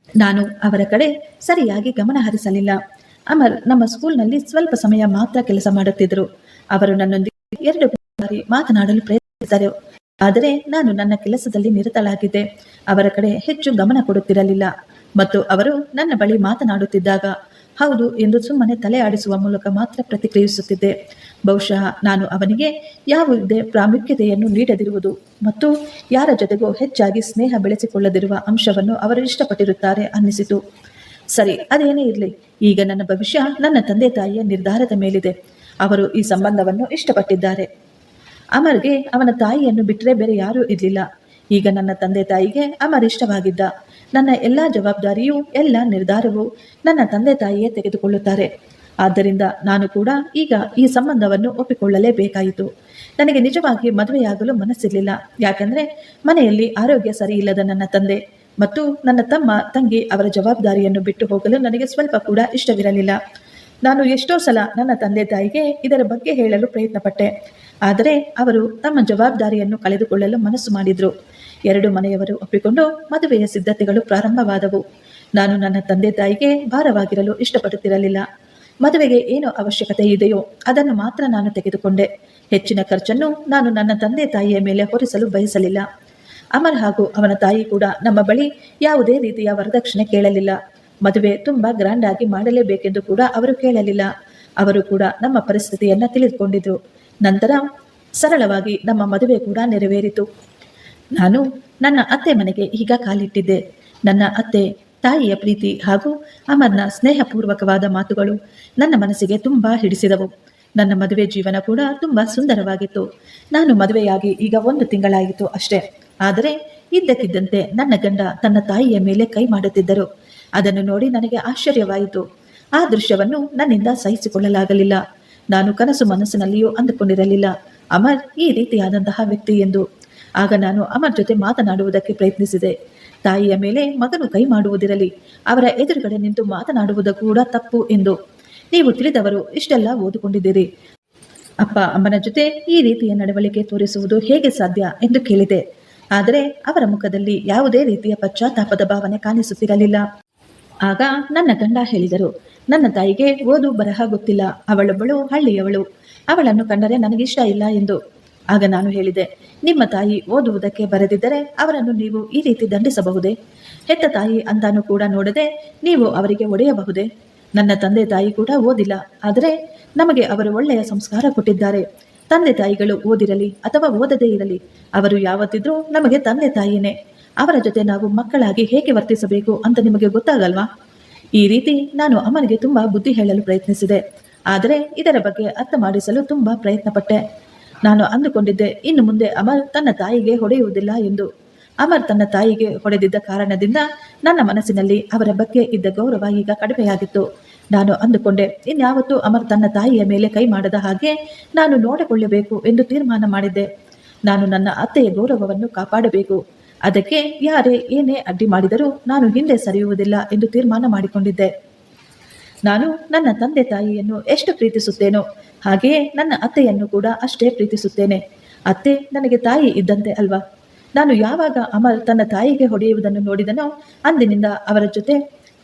ನಾನು ಅವರ ಕಡೆ ಸರಿಯಾಗಿ ಗಮನ ಹರಿಸಲಿಲ್ಲ. ಅಮರ್ ನಮ್ಮ ಸ್ಕೂಲ್ನಲ್ಲಿ ಸ್ವಲ್ಪ ಸಮಯ ಮಾತ್ರ ಕೆಲಸ ಮಾಡುತ್ತಿದ್ದರು. ಅವರು ನನ್ನೊಂದಿಗೆ 2 ಬಾರಿ ಮಾತನಾಡಲು ಪ್ರಯತ್ನಿಸಿದರು. ಆದರೆ ನಾನು ನನ್ನ ಕೆಲಸದಲ್ಲಿ ನಿರತಳಾಗಿದ್ದೆ. ಅವರ ಕಡೆ ಹೆಚ್ಚು ಗಮನ ಕೊಡುತ್ತಿರಲಿಲ್ಲ ಮತ್ತು ಅವರು ನನ್ನ ಬಳಿ ಮಾತನಾಡುತ್ತಿದ್ದಾಗ ಹೌದು ಎಂದು ಸುಮ್ಮನೆ ತಲೆ ಆಡಿಸುವ ಮೂಲಕ ಮಾತ್ರ ಪ್ರತಿಕ್ರಿಯಿಸುತ್ತಿದ್ದೆ. ಬಹುಶಃ ನಾನು ಅವನಿಗೆ ಯಾವುದೇ ಪ್ರಾಮುಖ್ಯತೆಯನ್ನು ನೀಡದಿರುವುದು ಮತ್ತು ಯಾರ ಜೊತೆಗೂ ಹೆಚ್ಚಾಗಿ ಸ್ನೇಹ ಬೆಳೆಸಿಕೊಳ್ಳದಿರುವ ಅಂಶವನ್ನು ಅವರು ಇಷ್ಟಪಟ್ಟಿರುತ್ತಾರೆ ಅನ್ನಿಸಿತು. ಸರಿ, ಅದೇನೇ ಇರಲಿ, ಈಗ ನನ್ನ ಭವಿಷ್ಯ ನನ್ನ ತಂದೆ ತಾಯಿಯ ನಿರ್ಧಾರದ ಮೇಲಿದೆ. ಅವರು ಈ ಸಂಬಂಧವನ್ನು ಇಷ್ಟಪಟ್ಟಿದ್ದಾರೆ. ಅಮರ್ಗೆ ಅವನ ತಾಯಿಯನ್ನು ಬಿಟ್ಟರೆ ಬೇರೆ ಯಾರೂ ಇರಲಿಲ್ಲ. ಈಗ ನನ್ನ ತಂದೆ ತಾಯಿಗೆ ಅಮರ್ ಇಷ್ಟವಾಗಿದ್ದ. ನನ್ನ ಎಲ್ಲ ಜವಾಬ್ದಾರಿಯೂ ಎಲ್ಲ ನಿರ್ಧಾರವೂ ನನ್ನ ತಂದೆ ತಾಯಿಯೇ ತೆಗೆದುಕೊಳ್ಳುತ್ತಾರೆ. ಆದ್ದರಿಂದ ನಾನು ಕೂಡ ಈಗ ಈ ಸಂಬಂಧವನ್ನು ಒಪ್ಪಿಕೊಳ್ಳಲೇಬೇಕಾಯಿತು. ನನಗೆ ನಿಜವಾಗಿ ಮದುವೆಯಾಗಲು ಮನಸ್ಸಿರಲಿಲ್ಲ. ಯಾಕಂದರೆ ಮನೆಯಲ್ಲಿ ಆರೋಗ್ಯ ಸರಿಯಿಲ್ಲದ ನನ್ನ ತಂದೆ ಮತ್ತು ನನ್ನ ತಮ್ಮ ತಂಗಿ ಅವರ ಜವಾಬ್ದಾರಿಯನ್ನು ಬಿಟ್ಟು ಹೋಗಲು ನನಗೆ ಸ್ವಲ್ಪ ಕೂಡ ಇಷ್ಟವಿರಲಿಲ್ಲ. ನಾನು ಎಷ್ಟೋ ಸಲ ನನ್ನ ತಂದೆ ತಾಯಿಗೆ ಇದರ ಬಗ್ಗೆ ಹೇಳಲು ಪ್ರಯತ್ನಪಟ್ಟೆ. ಆದರೆ ಅವರು ತಮ್ಮ ಜವಾಬ್ದಾರಿಯನ್ನು ಕಳೆದುಕೊಳ್ಳಲು ಮನಸ್ಸು ಮಾಡಿದರು. 2 ಮನೆಯವರು ಒಪ್ಪಿಕೊಂಡು ಮದುವೆಯ ಸಿದ್ಧತೆಗಳು ಪ್ರಾರಂಭವಾದವು. ನಾನು ನನ್ನ ತಂದೆ ತಾಯಿಗೆ ಭಾರವಾಗಿರಲು ಇಷ್ಟಪಡುತ್ತಿರಲಿಲ್ಲ. ಮದುವೆಗೆ ಏನು ಅವಶ್ಯಕತೆ ಇದೆಯೋ ಅದನ್ನು ಮಾತ್ರ ನಾನು ತೆಗೆದುಕೊಂಡೆ. ಹೆಚ್ಚಿನ ಖರ್ಚನ್ನು ನಾನು ನನ್ನ ತಂದೆ ತಾಯಿಯ ಮೇಲೆ ಹೊರಿಸಲು ಬಯಸಲಿಲ್ಲ. ಅಮರ್ ಹಾಗೂ ಅವನ ತಾಯಿ ಕೂಡ ನಮ್ಮ ಬಳಿ ಯಾವುದೇ ರೀತಿಯ ವರದಕ್ಷಿಣೆ ಕೇಳಲಿಲ್ಲ. ಮದುವೆ ತುಂಬಾ ಗ್ರ್ಯಾಂಡ್ ಆಗಿ ಮಾಡಲೇಬೇಕೆಂದು ಕೂಡ ಅವರು ಕೇಳಲಿಲ್ಲ. ಅವರು ಕೂಡ ನಮ್ಮ ಪರಿಸ್ಥಿತಿಯನ್ನ ತಿಳಿದುಕೊಂಡಿದ್ರು. ನಂತರ ಸರಳವಾಗಿ ನಮ್ಮ ಮದುವೆ ಕೂಡ ನೆರವೇರಿತು. ನಾನು ನನ್ನ ಅತ್ತೆ ಮನೆಗೆ ಈಗ ಕಾಲಿಟ್ಟಿದ್ದೆ. ನನ್ನ ಅತ್ತೆ ತಾಯಿಯ ಪ್ರೀತಿ ಹಾಗೂ ಅಮರ್ನ ಸ್ನೇಹಪೂರ್ವಕವಾದ ಮಾತುಗಳು ನನ್ನ ಮನಸ್ಸಿಗೆ ತುಂಬಾ ಹಿಡಿಸಿದವು. ನನ್ನ ಮದುವೆ ಜೀವನ ಕೂಡ ತುಂಬಾ ಸುಂದರವಾಗಿತ್ತು. ನಾನು ಮದುವೆಯಾಗಿ ಈಗ 1 ತಿಂಗಳಾಯಿತು ಅಷ್ಟೇ. ಆದರೆ ಇದ್ದಕ್ಕಿದ್ದಂತೆ ನನ್ನ ಗಂಡ ತನ್ನ ತಾಯಿಯ ಮೇಲೆ ಕೈ ಮಾಡುತ್ತಿದ್ದರು. ಅದನ್ನು ನೋಡಿ ನನಗೆ ಆಶ್ಚರ್ಯವಾಯಿತು. ಆ ದೃಶ್ಯವನ್ನು ನನ್ನಿಂದ ಸಹಿಸಿಕೊಳ್ಳಲಾಗಲಿಲ್ಲ. ನಾನು ಕನಸು ಮನಸ್ಸಿನಲ್ಲಿಯೂ ಅಂದುಕೊಂಡಿರಲಿಲ್ಲ ಅಮರ್ ಈ ರೀತಿಯಾದಂತಹ ವ್ಯಕ್ತಿ ಎಂದು. ಆಗ ನಾನು ಅಮರ್ ಜೊತೆ ಮಾತನಾಡುವುದಕ್ಕೆ ಪ್ರಯತ್ನಿಸಿದೆ. ತಾಯಿಯ ಮೇಲೆ ಮಗನು ಕೈ ಮಾಡುವುದಿರಲಿ, ಅವರ ಎದುರುಗಡೆ ನಿಂತು ಮಾತನಾಡುವುದು ಕೂಡ ತಪ್ಪು ಎಂದು. ನೀವು ತಿಳಿದವರು, ಇಷ್ಟೆಲ್ಲ ಓದಿಕೊಂಡಿದ್ದೀರಿ. ಅಪ್ಪ ಅಮ್ಮನ ಜೊತೆ ಈ ರೀತಿಯ ನಡವಳಿಕೆ ತೋರಿಸುವುದು ಹೇಗೆ ಸಾಧ್ಯ ಎಂದು ಕೇಳಿದೆ. ಆದರೆ ಅವರ ಮುಖದಲ್ಲಿ ಯಾವುದೇ ರೀತಿಯ ಪಶ್ಚಾತ್ತಾಪದ ಭಾವನೆ ಕಾಣಿಸುತ್ತಿರಲಿಲ್ಲ. ಆಗ ನನ್ನ ಗಂಡ ಹೇಳಿದರು, ನನ್ನ ತಾಯಿಗೆ ಓದು ಬರಹ ಗೊತ್ತಿಲ್ಲ, ಅವಳೊಬ್ಬಳು ಹಳ್ಳಿಯವಳು, ಅವಳನ್ನು ಕಂಡರೆ ನನಗಿಷ್ಟ ಇಲ್ಲ ಎಂದು. ಆಗ ನಾನು ಹೇಳಿದೆ, ನಿಮ್ಮ ತಾಯಿ ಓದುವುದಕ್ಕೆ ಬರೆದಿದ್ದರೆ ಅವರನ್ನು ನೀವು ಈ ರೀತಿ ದಂಡಿಸಬಹುದೇ? ಹೆತ್ತ ತಾಯಿ ಅಂತಾನೂ ಕೂಡ ನೋಡದೆ ನೀವು ಅವರಿಗೆ ಒಡೆಯಬಹುದೇ? ನನ್ನ ತಂದೆ ತಾಯಿ ಕೂಡ ಓದಿಲ್ಲ, ಆದರೆ ನಮಗೆ ಅವರು ಒಳ್ಳೆಯ ಸಂಸ್ಕಾರ ಕೊಟ್ಟಿದ್ದಾರೆ. ತಂದೆ ತಾಯಿಗಳು ಓದಿರಲಿ ಅಥವಾ ಓದದೇ ಇರಲಿ, ಅವರು ಯಾವತ್ತಿದ್ರೂ ನಮಗೆ ತಂದೆ ತಾಯಿನೇ. ಅವರ ಜೊತೆ ನಾವು ಮಕ್ಕಳಾಗಿ ಹೇಗೆ ವರ್ತಿಸಬೇಕು ಅಂತ ನಿಮಗೆ ಗೊತ್ತಾಗಲ್ವಾ? ಈ ರೀತಿ ನಾನು ಅಮರ್ಗೆ ತುಂಬಾ ಬುದ್ಧಿ ಹೇಳಲು ಪ್ರಯತ್ನಿಸಿದೆ. ಆದರೆ ಇದರ ಬಗ್ಗೆ ಅರ್ಥ ಮಾಡಿಸಲು ತುಂಬಾ ಪ್ರಯತ್ನಪಟ್ಟೆ. ನಾನು ಅಂದುಕೊಂಡಿದ್ದೆ ಇನ್ನು ಮುಂದೆ ಅಮರ್ ತನ್ನ ತಾಯಿಗೆ ಹೊಡೆಯುವುದಿಲ್ಲ ಎಂದು. ಅಮರ್ ತನ್ನ ತಾಯಿಗೆ ಹೊಡೆದಿದ್ದ ಕಾರಣದಿಂದ ನನ್ನ ಮನಸ್ಸಿನಲ್ಲಿ ಅವರ ಬಗ್ಗೆ ಇದ್ದ ಗೌರವ ಈಗ ಕಡಿಮೆಯಾಗಿತ್ತು. ನಾನು ಅಂದುಕೊಂಡೆ, ಇನ್ಯಾವತ್ತೂ ಅಮರ್ ತನ್ನ ತಾಯಿಯ ಮೇಲೆ ಕೈ ಮಾಡದ ಹಾಗೆ ನಾನು ನೋಡಿಕೊಳ್ಳಬೇಕು ಎಂದು ತೀರ್ಮಾನ ಮಾಡಿದ್ದೆ. ನಾನು ನನ್ನ ಅತ್ತೆಯ ಗೌರವವನ್ನು ಕಾಪಾಡಬೇಕು. ಅದಕ್ಕೆ ಯಾರೇ ಏನೇ ಅಡ್ಡಿ ಮಾಡಿದರೂ ನಾನು ಹಿಂದೆ ಸರಿಯುವುದಿಲ್ಲ ಎಂದು ತೀರ್ಮಾನ ಮಾಡಿಕೊಂಡಿದ್ದೆ. ನಾನು ನನ್ನ ತಂದೆ ತಾಯಿಯನ್ನು ಎಷ್ಟು ಪ್ರೀತಿಸುತ್ತೇನೋ ಹಾಗೆಯೇ ನನ್ನ ಅತ್ತೆಯನ್ನು ಕೂಡ ಅಷ್ಟೇ ಪ್ರೀತಿಸುತ್ತೇನೆ. ಅತ್ತೆ ನನಗೆ ತಾಯಿ ಇದ್ದಂತೆ ಅಲ್ವಾ? ನಾನು ಯಾವಾಗ ಅಮರ್ ತನ್ನ ತಾಯಿಗೆ ಹೊಡೆಯುವುದನ್ನು ನೋಡಿದನೋ ಅಂದಿನಿಂದ ಅವರ ಜೊತೆ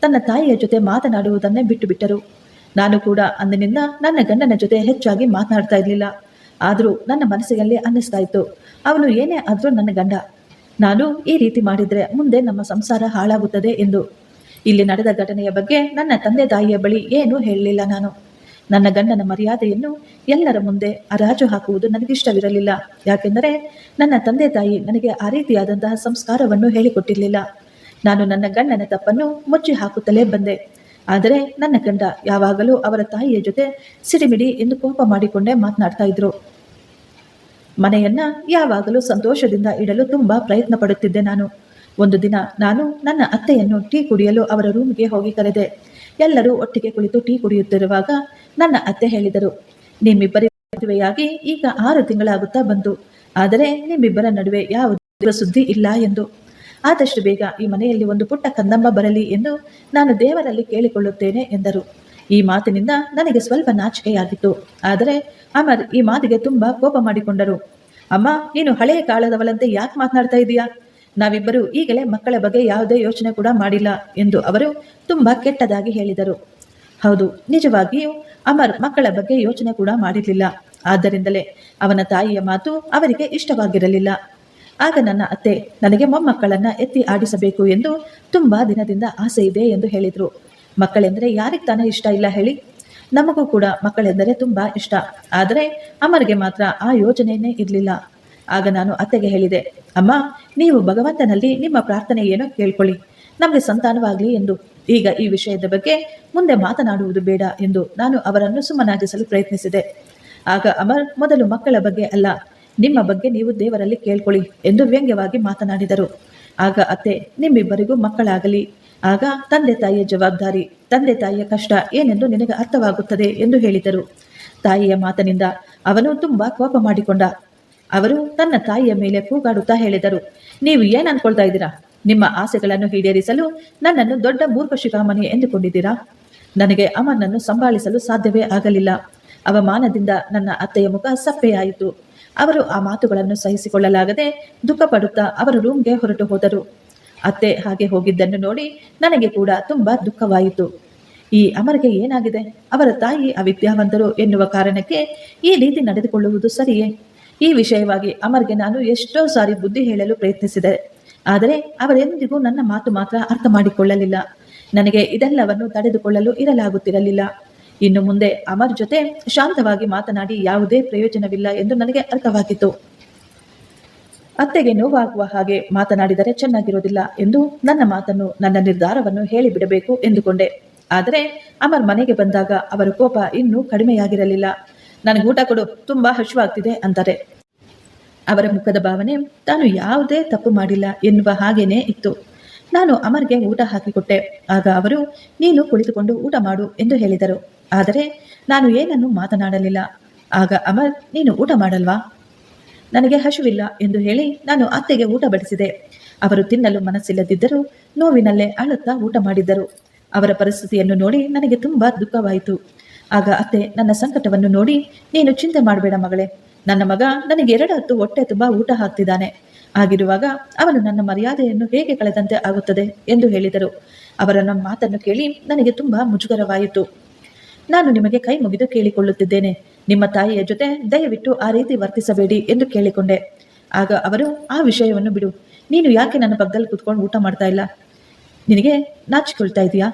ತನ್ನ ತಾಯಿಯ ಜೊತೆ ಮಾತನಾಡುವುದನ್ನೇ ಬಿಟ್ಟು ಬಿಟ್ಟರು. ನಾನು ಕೂಡ ಅಂದಿನಿಂದ ನನ್ನ ಗಂಡನ ಜೊತೆ ಹೆಚ್ಚಾಗಿ ಮಾತನಾಡ್ತಾ ಇರಲಿಲ್ಲ. ಆದರೂ ನನ್ನ ಮನಸ್ಸಿನಲ್ಲಿ ಅನ್ನಿಸ್ತಾ ಇತ್ತು, ಅವನು ಏನೇ ಆದರೂ ನನ್ನ ಗಂಡ. ನಾನು ಈ ರೀತಿ ಮಾಡಿದ್ರೆ ಮುಂದೆ ನಮ್ಮ ಸಂಸಾರ ಹಾಳಾಗುತ್ತದೆ ಎಂದು. ಇಲ್ಲಿ ನಡೆದ ಘಟನೆಯ ಬಗ್ಗೆ ನನ್ನ ತಂದೆ ತಾಯಿಯ ಬಳಿ ಏನೂ ಹೇಳಲಿಲ್ಲ. ನಾನು ನನ್ನ ಗಂಡನ ಮರ್ಯಾದೆಯನ್ನು ಎಲ್ಲರ ಮುಂದೆ ಹರಾಜು ಹಾಕುವುದು ನನಗಿಷ್ಟವಿರಲಿಲ್ಲ. ಯಾಕೆಂದರೆ ನನ್ನ ತಂದೆ ತಾಯಿ ನನಗೆ ಆ ರೀತಿಯಾದಂತಹ ಸಂಸ್ಕಾರವನ್ನು ಹೇಳಿಕೊಟ್ಟಿರಲಿಲ್ಲ. ನಾನು ನನ್ನ ಗಂಡನ ತಪ್ಪನ್ನು ಮುಚ್ಚಿ ಹಾಕುತ್ತಲೇ ಬಂದೆ. ಆದರೆ ನನ್ನ ಗಂಡ ಯಾವಾಗಲೂ ಅವರ ತಾಯಿಯ ಜೊತೆ ಸಿಡಿಮಿಡಿ ಎಂದು ಕೋಪ ಮಾಡಿಕೊಂಡೇ ಮಾತನಾಡ್ತಾ ಇದ್ರು. ಮನೆಯನ್ನ ಯಾವಾಗಲೂ ಸಂತೋಷದಿಂದ ಇಡಲು ತುಂಬಾ ಪ್ರಯತ್ನ ಪಡುತ್ತಿದ್ದೆ ನಾನು. ಒಂದು ದಿನ ನಾನು ನನ್ನ ಅತ್ತೆಯನ್ನು ಟೀ ಕುಡಿಯಲು ಅವರ ರೂಮ್ಗೆ ಹೋಗಿ ಕರೆದೆ. ಎಲ್ಲರೂ ಒಟ್ಟಿಗೆ ಕುಳಿತು ಟೀ ಕುಡಿಯುತ್ತಿರುವಾಗ ನನ್ನ ಅತ್ತೆ ಹೇಳಿದರು, ನಿಮ್ಮಿಬ್ಬರ ಮದುವೆಯಾಗಿ ಈಗ 6 ತಿಂಗಳಾಗುತ್ತಾ ಬಂತು, ಆದರೆ ನಿಮ್ಮಿಬ್ಬರ ನಡುವೆ ಯಾವುದೇ ಸುದ್ದಿ ಇಲ್ಲ ಎಂದು. ಆದಷ್ಟು ಬೇಗ ಈ ಮನೆಯಲ್ಲಿ ಒಂದು ಪುಟ್ಟ ಕಂದಮ್ಮ ಬರಲಿ ಎಂದು ನಾನು ದೇವರಲ್ಲಿ ಕೇಳಿಕೊಳ್ಳುತ್ತೇನೆ ಎಂದರು. ಈ ಮಾತಿನಿಂದ ನನಗೆ ಸ್ವಲ್ಪ ನಾಚಿಕೆಯಾಗಿತ್ತು. ಆದರೆ ಅಮರ್ ಈ ಮಾತಿಗೆ ತುಂಬಾ ಕೋಪ ಮಾಡಿಕೊಂಡರು. ಅಮ್ಮ, ನೀನು ಹಳೆಯ ಕಾಲದವಳಂತೆ ಯಾಕೆ ಮಾತನಾಡ್ತಾ ಇದೀಯಾ? ನಾವಿಬ್ಬರು ಈಗಲೇ ಮಕ್ಕಳ ಬಗ್ಗೆ ಯಾವುದೇ ಯೋಚನೆ ಕೂಡ ಮಾಡಿಲ್ಲ ಎಂದು ಅವರು ತುಂಬಾ ಕೆಟ್ಟದಾಗಿ ಹೇಳಿದರು. ಹೌದು, ನಿಜವಾಗಿಯೂ ಅಮರ್ ಮಕ್ಕಳ ಬಗ್ಗೆ ಯೋಚನೆ ಕೂಡ ಮಾಡಿರಲಿಲ್ಲ. ಆದ್ದರಿಂದಲೇ ಅವನ ತಾಯಿಯ ಮಾತು ಅವರಿಗೆ ಇಷ್ಟವಾಗಿರಲಿಲ್ಲ. ಆಗ ನನ್ನ ಅತ್ತೆ ನನಗೆ ಮೊಮ್ಮಕ್ಕಳನ್ನ ಎತ್ತಿ ಆಡಿಸಬೇಕು ಎಂದು ತುಂಬಾ ದಿನದಿಂದ ಆಸೆ ಇದೆ ಎಂದು ಹೇಳಿದ್ರು. ಮಕ್ಕಳೆಂದರೆ ಯಾರಿಗೆ ತಾನೇ ಇಷ್ಟ ಇಲ್ಲ ಹೇಳಿ? ನಮಗೂ ಕೂಡ ಮಕ್ಕಳೆಂದರೆ ತುಂಬಾ ಇಷ್ಟ. ಆದರೆ ಅಮರ್ಗೆ ಮಾತ್ರ ಆ ಯೋಚನೆಯೇ ಇರಲಿಲ್ಲ. ಆಗ ನಾನು ಅತ್ತೆಗೆ ಹೇಳಿದೆ, ಅಮ್ಮ, ನೀವು ಭಗವಂತನಲ್ಲಿ ನಿಮ್ಮ ಪ್ರಾರ್ಥನೆ ಏನೋ ಕೇಳ್ಕೊಳ್ಳಿ, ನಮಗೆ ಸಂತಾನವಾಗಲಿ ಎಂದು. ಈಗ ಈ ವಿಷಯದ ಬಗ್ಗೆ ಮುಂದೆ ಮಾತನಾಡುವುದು ಬೇಡ ಎಂದು ನಾನು ಅವರನ್ನು ಸುಮ್ಮನಾಗಿಸಲು ಪ್ರಯತ್ನಿಸಿದೆ. ಆಗ ಅಮರ್ ಮೊದಲು ಮಕ್ಕಳ ಬಗ್ಗೆ ಅಲ್ಲ, ನಿಮ್ಮ ಬಗ್ಗೆ ನೀವು ದೇವರಲ್ಲಿ ಕೇಳ್ಕೊಳ್ಳಿ ಎಂದು ವ್ಯಂಗ್ಯವಾಗಿ ಮಾತನಾಡಿದರು. ಆಗ ಅತ್ತೆ, ನಿಮ್ಮಿಬ್ಬರಿಗೂ ಮಕ್ಕಳಾಗಲಿ, ಆಗ ತಂದೆ ತಾಯಿಯ ಜವಾಬ್ದಾರಿ, ತಂದೆ ತಾಯಿಯ ಕಷ್ಟ ಏನೆಂದು ನಿನಗೆ ಅರ್ಥವಾಗುತ್ತದೆ ಎಂದು ಹೇಳಿದರು. ತಾಯಿಯ ಮಾತಿನಿಂದ ಅವನು ತುಂಬಾ ಕೋಪ ಮಾಡಿಕೊಂಡ. ಅವರು ತನ್ನ ತಾಯಿಯ ಮೇಲೆ ಕೂಗಾಡುತ್ತಾ ಹೇಳಿದರು, ನೀವು ಏನ್ ಅನ್ಕೊಳ್ತಾ ಇದ್ದೀರಾ? ನಿಮ್ಮ ಆಸೆಗಳನ್ನು ಈಡೇರಿಸಲು ನನ್ನನ್ನು ದೊಡ್ಡ ಮೂರ್ಖ ಶಿಖಾಮಣಿ ಎಂದುಕೊಂಡಿದ್ದೀರಾ? ನನಗೆ ಅಮರ್ನನ್ನು ಸಂಭಾಳಿಸಲು ಸಾಧ್ಯವೇ ಆಗಲಿಲ್ಲ. ಅವಮಾನದಿಂದ ನನ್ನ ಅತ್ತೆಯ ಮುಖ ಸಪ್ಪೆಯಾಯಿತು. ಅವರು ಆ ಮಾತುಗಳನ್ನು ಸಹಿಸಿಕೊಳ್ಳಲಾಗದೆ ದುಃಖ ಪಡುತ್ತಾ ಅವರ ರೂಮ್ಗೆ ಹೊರಟು ಹೋದರು. ಅತ್ತೆ ಹಾಗೆ ಹೋಗಿದ್ದನ್ನು ನೋಡಿ ನನಗೆ ಕೂಡ ತುಂಬಾ ದುಃಖವಾಯಿತು. ಈ ಅಮರ್ಗೆ ಏನಾಗಿದೆ? ಅವರ ತಾಯಿ ಅವಿದ್ಯಾವಂತರು ಎನ್ನುವ ಕಾರಣಕ್ಕೆ ಈ ರೀತಿ ನಡೆದುಕೊಳ್ಳುವುದು ಸರಿಯೇ? ಈ ವಿಷಯವಾಗಿ ಅಮರ್ಗೆ ನಾನು ಎಷ್ಟೋ ಸಾರಿ ಬುದ್ಧಿ ಹೇಳಲು ಪ್ರಯತ್ನಿಸಿದೆ. ಆದರೆ ಅವರೆಂದಿಗೂ ನನ್ನ ಮಾತು ಮಾತ್ರ ಅರ್ಥ ಮಾಡಿಕೊಳ್ಳಲಿಲ್ಲ. ನನಗೆ ಇದೆಲ್ಲವನ್ನು ತಡೆದುಕೊಳ್ಳಲು ಇರಲಾಗುತ್ತಿರಲಿಲ್ಲ. ಇನ್ನು ಮುಂದೆ ಅಮರ್ ಜೊತೆ ಶಾಂತವಾಗಿ ಮಾತನಾಡಿ ಯಾವುದೇ ಪ್ರಯೋಜನವಿಲ್ಲ ಎಂದು ನನಗೆ ಅರ್ಥವಾಗಿತ್ತು. ಅತ್ತೆಗೆ ನೋವಾಗುವ ಹಾಗೆ ಮಾತನಾಡಿದರೆ ಚೆನ್ನಾಗಿರೋದಿಲ್ಲ ಎಂದು ನನ್ನ ಮಾತನ್ನು, ನನ್ನ ನಿರ್ಧಾರವನ್ನು ಹೇಳಿಬಿಡಬೇಕು ಎಂದುಕೊಂಡೆ. ಆದರೆ ಅಮರ್ ಮನೆಗೆ ಬಂದಾಗ ಅವರ ಕೋಪ ಇನ್ನೂ ಕಡಿಮೆಯಾಗಿರಲಿಲ್ಲ. ನನಗೆ ಊಟ ಕೊಡು, ತುಂಬಾ ಹಸಿವಾಗ್ತಿದೆ ಅಂತಾರೆ. ಅವರ ಮುಖದ ಭಾವನೆ ತಾನು ಯಾವುದೇ ತಪ್ಪು ಮಾಡಿಲ್ಲ ಎನ್ನುವ ಹಾಗೇನೇ ಇತ್ತು. ನಾನು ಅಮರ್ಗೆ ಊಟ ಹಾಕಿಕೊಟ್ಟೆ. ಆಗ ಅವರು, ನೀನು ಕುಳಿತುಕೊಂಡು ಊಟ ಮಾಡು ಎಂದು ಹೇಳಿದರು. ಆದರೆ ನಾನು ಏನನ್ನು ಮಾತನಾಡಲಿಲ್ಲ. ಆಗ ಅಮರ್, ನೀನು ಊಟ ಮಾಡಲ್ವಾ? ನನಗೆ ಹಸಿವಿಲ್ಲ ಎಂದು ಹೇಳಿ ನಾನು ಅತ್ತೆಗೆ ಊಟ ಬಡಿಸಿದೆ. ಅವರು ತಿನ್ನಲು ಮನಸ್ಸಿಲ್ಲದಿದ್ದರೂ ನೋವಿನಲ್ಲೇ ಅಳುತ್ತಾ ಊಟ ಮಾಡಿದ್ದರು. ಅವರ ಪರಿಸ್ಥಿತಿಯನ್ನು ನೋಡಿ ನನಗೆ ತುಂಬಾ ದುಃಖವಾಯಿತು. ಆಗ ಅತ್ತೆ ನನ್ನ ಸಂಕಟವನ್ನು ನೋಡಿ, ನೀನು ಚಿಂತೆ ಮಾಡಬೇಡ ಮಗಳೇ, ನನ್ನ ಮಗ ನನಗೆ 2 ಹೊತ್ತು ಹೊಟ್ಟೆ ತುಂಬ ಊಟ ಹಾಕ್ತಿದ್ದಾನೆ. ಆಗಿರುವಾಗ ಅವನು ನನ್ನ ಮರ್ಯಾದೆಯನ್ನು ಹೇಗೆ ಕಳೆದಂತೆ ಆಗುತ್ತದೆ ಎಂದು ಹೇಳಿದರು. ಅವರ ನಮ್ಮ ಮಾತನ್ನು ಕೇಳಿ ನನಗೆ ತುಂಬಾ ಮುಜುಗರವಾಯಿತು. ನಾನು ನಿಮಗೆ ಕೈ ಮುಗಿದು ಕೇಳಿಕೊಳ್ಳುತ್ತಿದ್ದೇನೆ, ನಿಮ್ಮ ತಾಯಿಯ ಜೊತೆ ದಯವಿಟ್ಟು ಆ ರೀತಿ ವರ್ತಿಸಬೇಡಿ ಎಂದು ಕೇಳಿಕೊಂಡೆ. ಆಗ ಅವರು, ಆ ವಿಷಯವನ್ನು ಬಿಡು, ನೀನು ಯಾಕೆ ನನ್ನ ಪಕ್ಕದಲ್ಲಿ ಕೂತ್ಕೊಂಡು ಊಟ ಮಾಡ್ತಾ ಇಲ್ಲ? ನಿನಗೆ ನಾಚಿಕೊಳ್ತಾ ಇದೆಯಾ?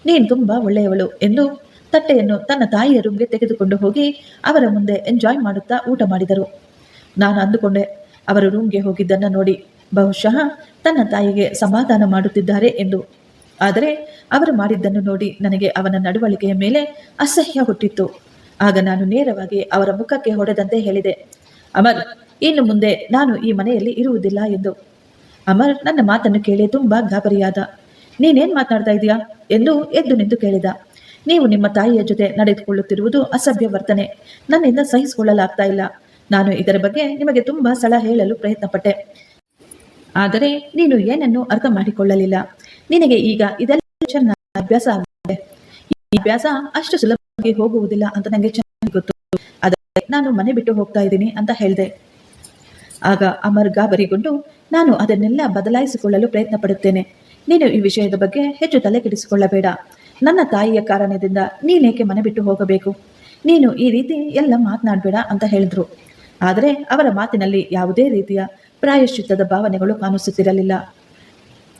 ನೀನು ತುಂಬಾ ಒಳ್ಳೆಯವಳು ಎಂದು ತಟ್ಟೆಯನ್ನು ತನ್ನ ತಾಯಿಯ ರೂಮ್ಗೆ ತೆಗೆದುಕೊಂಡು ಹೋಗಿ ಅವರ ಮುಂದೆ ಎಂಜಾಯ್ ಮಾಡುತ್ತಾ ಊಟ ಮಾಡಿದರು. ನಾನು ಅಂದುಕೊಂಡೆ, ಅವರು ರೂಮ್ಗೆ ಹೋಗಿದ್ದನ್ನು ನೋಡಿ ಬಹುಶಃ ತನ್ನ ತಾಯಿಗೆ ಸಮಾಧಾನ ಮಾಡುತ್ತಿದ್ದಾರೆ ಎಂದು. ಆದರೆ ಅವರು ಮಾಡಿದ್ದನ್ನು ನೋಡಿ ನನಗೆ ಅವನ ನಡವಳಿಕೆಯ ಮೇಲೆ ಅಸಹ್ಯ ಹುಟ್ಟಿತ್ತು. ಆಗ ನಾನು ನೇರವಾಗಿ ಅವರ ಮುಖಕ್ಕೆ ಹೊಡೆದಂತೆ ಹೇಳಿದೆ, ಅಮರ್, ಇನ್ನು ಮುಂದೆ ನಾನು ಈ ಮನೆಯಲ್ಲಿ ಇರುವುದಿಲ್ಲ ಎಂದು. ಅಮರ್ ನನ್ನ ಮಾತನ್ನು ಕೇಳಿ ತುಂಬಾ ಗಾಬರಿಯಾದ. ನೀನೇನ್ ಮಾತನಾಡ್ತಾ ಇದೀಯಾ ಎಂದು ಎದ್ದು ನಿಂತು ಕೇಳಿದ. ನೀವು ನಿಮ್ಮ ತಾಯಿಯ ಜೊತೆ ನಡೆದುಕೊಳ್ಳುತ್ತಿರುವುದು ಅಸಭ್ಯ ವರ್ತನೆ, ನನ್ನಿಂದ ಸಹಿಸಿಕೊಳ್ಳಲಾಗ್ತಾ ಇಲ್ಲ. ನಾನು ಇದರ ಬಗ್ಗೆ ನಿಮಗೆ ತುಂಬಾ ಸಲ ಹೇಳಲು ಪ್ರಯತ್ನ ಪಟ್ಟೆ, ಆದರೆ ನೀನು ಏನನ್ನು ಅರ್ಥ ಮಾಡಿಕೊಳ್ಳಲಿಲ್ಲ. ನಿನಗೆ ಈಗ ಇದೆಲ್ಲ ಚೆನ್ನಾಗಿ ಅಭ್ಯಾಸ ಆಗಿದೆ. ಈ ಅಭ್ಯಾಸ ಅಷ್ಟು ಸುಲಭವಾಗಿ ಹೋಗುವುದಿಲ್ಲ ಅಂತ ನನಗೆ ಚೆನ್ನಾಗಿ ಗೊತ್ತು. ಆದರೆ ನಾನು ಮನೆ ಬಿಟ್ಟು ಹೋಗ್ತಾ ಇದ್ದೀನಿ ಅಂತ ಹೇಳಿದೆ. ಆಗ ಅಮರ್ ಗಾಬರಿಗೊಂಡು, ನಾನು ಅದನ್ನೆಲ್ಲ ಬದಲಾಯಿಸಿಕೊಳ್ಳಲು ಪ್ರಯತ್ನ ಪಡುತ್ತೇನೆ. ನೀನು ಈ ವಿಷಯದ ಬಗ್ಗೆ ಹೆಚ್ಚು ತಲೆ ಕೆಡಿಸಿಕೊಳ್ಳಬೇಡ. ನನ್ನ ತಾಯಿಯ ಕಾರಣದಿಂದ ನೀನೇಕೆ ಮನೆ ಬಿಟ್ಟು ಹೋಗಬೇಕು? ನೀನು ಈ ರೀತಿ ಎಲ್ಲ ಮಾತನಾಡಬೇಡ ಅಂತ ಹೇಳಿದ್ರು. ಆದರೆ ಅವರ ಮಾತಿನಲ್ಲಿ ಯಾವುದೇ ರೀತಿಯ ಪ್ರಾಯಶ್ಚಿತ್ತದ ಭಾವನೆಗಳು ಕಾಣಿಸುತ್ತಿರಲಿಲ್ಲ.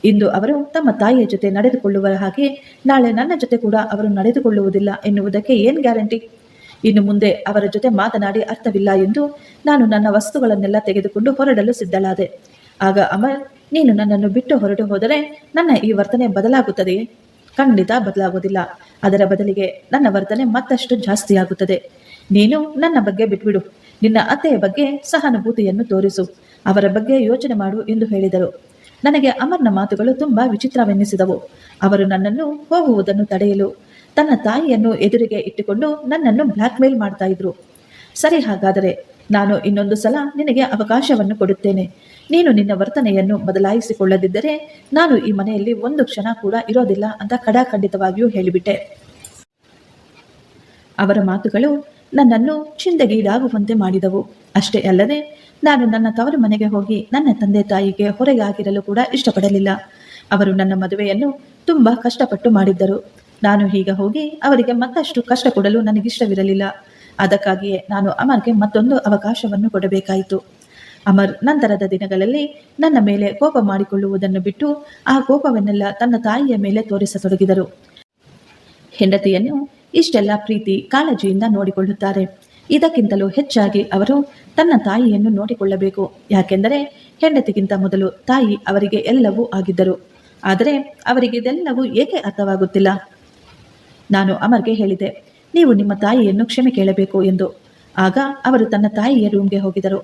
ಇಂದು ಅವರು ತಮ್ಮ ತಾಯಿಯ ಜೊತೆ ನಡೆದುಕೊಳ್ಳುವ ಹಾಗೆ ನಾಳೆ ನನ್ನ ಜೊತೆ ಕೂಡ ಅವರು ನಡೆದುಕೊಳ್ಳುವುದಿಲ್ಲ ಎನ್ನುವುದಕ್ಕೆ ಏನು ಗ್ಯಾರಂಟಿ? ಇನ್ನು ಮುಂದೆ ಅವರ ಜೊತೆ ಮಾತನಾಡಿ ಅರ್ಥವಿಲ್ಲ ಎಂದು ನಾನು ನನ್ನ ವಸ್ತುಗಳನ್ನೆಲ್ಲ ತೆಗೆದುಕೊಂಡು ಹೊರಡಲು ಸಿದ್ಧಳಾದೆ. ಆಗ ಅಮರ್, ನೀನು ನನ್ನನ್ನು ಬಿಟ್ಟು ಹೊರಟು ಹೋದರೆ ನನ್ನ ಈ ವರ್ತನೆ ಬದಲಾಗುತ್ತದೆಯೇ? ಖಂಡಿತ ಬದಲಾಗುವುದಿಲ್ಲ. ಅದರ ಬದಲಿಗೆ ನನ್ನ ವರ್ತನೆ ಮತ್ತಷ್ಟು ಜಾಸ್ತಿಯಾಗುತ್ತದೆ. ನೀನು ನನ್ನ ಬಗ್ಗೆ ಬಿಟ್ಬಿಡು. ನಿನ್ನ ಅತ್ತೆಯ ಬಗ್ಗೆ ಸಹಾನುಭೂತಿಯನ್ನು ತೋರಿಸು. ಅವರ ಬಗ್ಗೆ ಯೋಚನೆ ಮಾಡು ಎಂದು ಹೇಳಿದರು. ನನಗೆ ಅಮರ್ನ ಮಾತುಗಳು ತುಂಬಾ ವಿಚಿತ್ರವೆನ್ನಿಸಿದವು. ಅವರು ನನ್ನನ್ನು ಹೋಗುವುದನ್ನು ತಡೆಯಲು ತನ್ನ ತಾಯಿಯನ್ನು ಎದುರಿಗೆ ಇಟ್ಟುಕೊಂಡು ನನ್ನನ್ನು ಬ್ಲ್ಯಾಕ್ ಮೇಲ್ ಮಾಡ್ತಾ ಇದ್ರು. ಸರಿ, ಹಾಗಾದರೆ ನಾನು ಇನ್ನೊಂದು ಸಲ ನಿನಗೆ ಅವಕಾಶವನ್ನು ಕೊಡುತ್ತೇನೆ. ನೀನು ನಿನ್ನ ವರ್ತನೆಯನ್ನು ಬದಲಾಯಿಸಿಕೊಳ್ಳದಿದ್ದರೆ ನಾನು ಈ ಮನೆಯಲ್ಲಿ ಒಂದು ಕ್ಷಣ ಕೂಡ ಇರೋದಿಲ್ಲ ಅಂತ ಖಡಾಖಂಡಿತವಾಗಿಯೂ ಹೇಳಿಬಿಟ್ಟೆ. ಅವರ ಮಾತುಗಳು ನನ್ನನ್ನು ಚಿಂತೆಗೀಡಾಗುವಂತೆ ಮಾಡಿದವು. ಅಷ್ಟೇ ಅಲ್ಲದೆ ನಾನು ನನ್ನ ತವರು ಮನೆಗೆ ಹೋಗಿ ನನ್ನ ತಂದೆ ತಾಯಿಗೆ ಹೊರೆಯಾಗಿರಲು ಕೂಡ ಇಷ್ಟಪಡಲಿಲ್ಲ. ಅವರು ನನ್ನ ಮದುವೆಯನ್ನು ತುಂಬಾ ಕಷ್ಟಪಟ್ಟು ಮಾಡಿದ್ದರು. ನಾನು ಈಗ ಹೋಗಿ ಅವರಿಗೆ ಮತ್ತಷ್ಟು ಕಷ್ಟ ಕೊಡಲು ನನಗಿಷ್ಟವಿರಲಿಲ್ಲ. ಅದಕ್ಕಾಗಿಯೇ ನಾನು ಅಮರ್ಗೆ ಮತ್ತೊಂದು ಅವಕಾಶವನ್ನು ಕೊಡಬೇಕಾಯಿತು. ಅಮರ್ ನಂತರದ ದಿನಗಳಲ್ಲಿ ನನ್ನ ಮೇಲೆ ಕೋಪ ಮಾಡಿಕೊಳ್ಳುವುದನ್ನು ಬಿಟ್ಟು ಆ ಕೋಪವನ್ನೆಲ್ಲ ತನ್ನ ತಾಯಿಯ ಮೇಲೆ ತೋರಿಸತೊಡಗಿದರು. ಹೆಂಡತಿಯನ್ನು ಇಷ್ಟೆಲ್ಲ ಪ್ರೀತಿ ಕಾಳಜಿಯಿಂದ ನೋಡಿಕೊಳ್ಳುತ್ತಾರೆ. ಇದಕ್ಕಿಂತಲೂ ಹೆಚ್ಚಾಗಿ ಅವರು ತನ್ನ ತಾಯಿಯನ್ನು ನೋಡಿಕೊಳ್ಳಬೇಕು. ಯಾಕೆಂದರೆ ಹೆಂಡತಿಗಿಂತ ಮೊದಲು ತಾಯಿ ಅವರಿಗೆ ಎಲ್ಲವೂ ಆಗಿದ್ದರು. ಆದರೆ ಅವರಿಗೆ ಇದೆಲ್ಲವೂ ಏಕೆ ಅರ್ಥವಾಗುತ್ತಿಲ್ಲ? ನಾನು ಅಮರ್ಗೆ ಹೇಳಿದೆ, ನೀವು ನಿಮ್ಮ ತಾಯಿಯನ್ನು ಕ್ಷಮೆ ಕೇಳಬೇಕು ಎಂದು. ಆಗ ಅವರು ತನ್ನ ತಾಯಿಯ ರೂಮ್ಗೆ ಹೋಗಿದರು.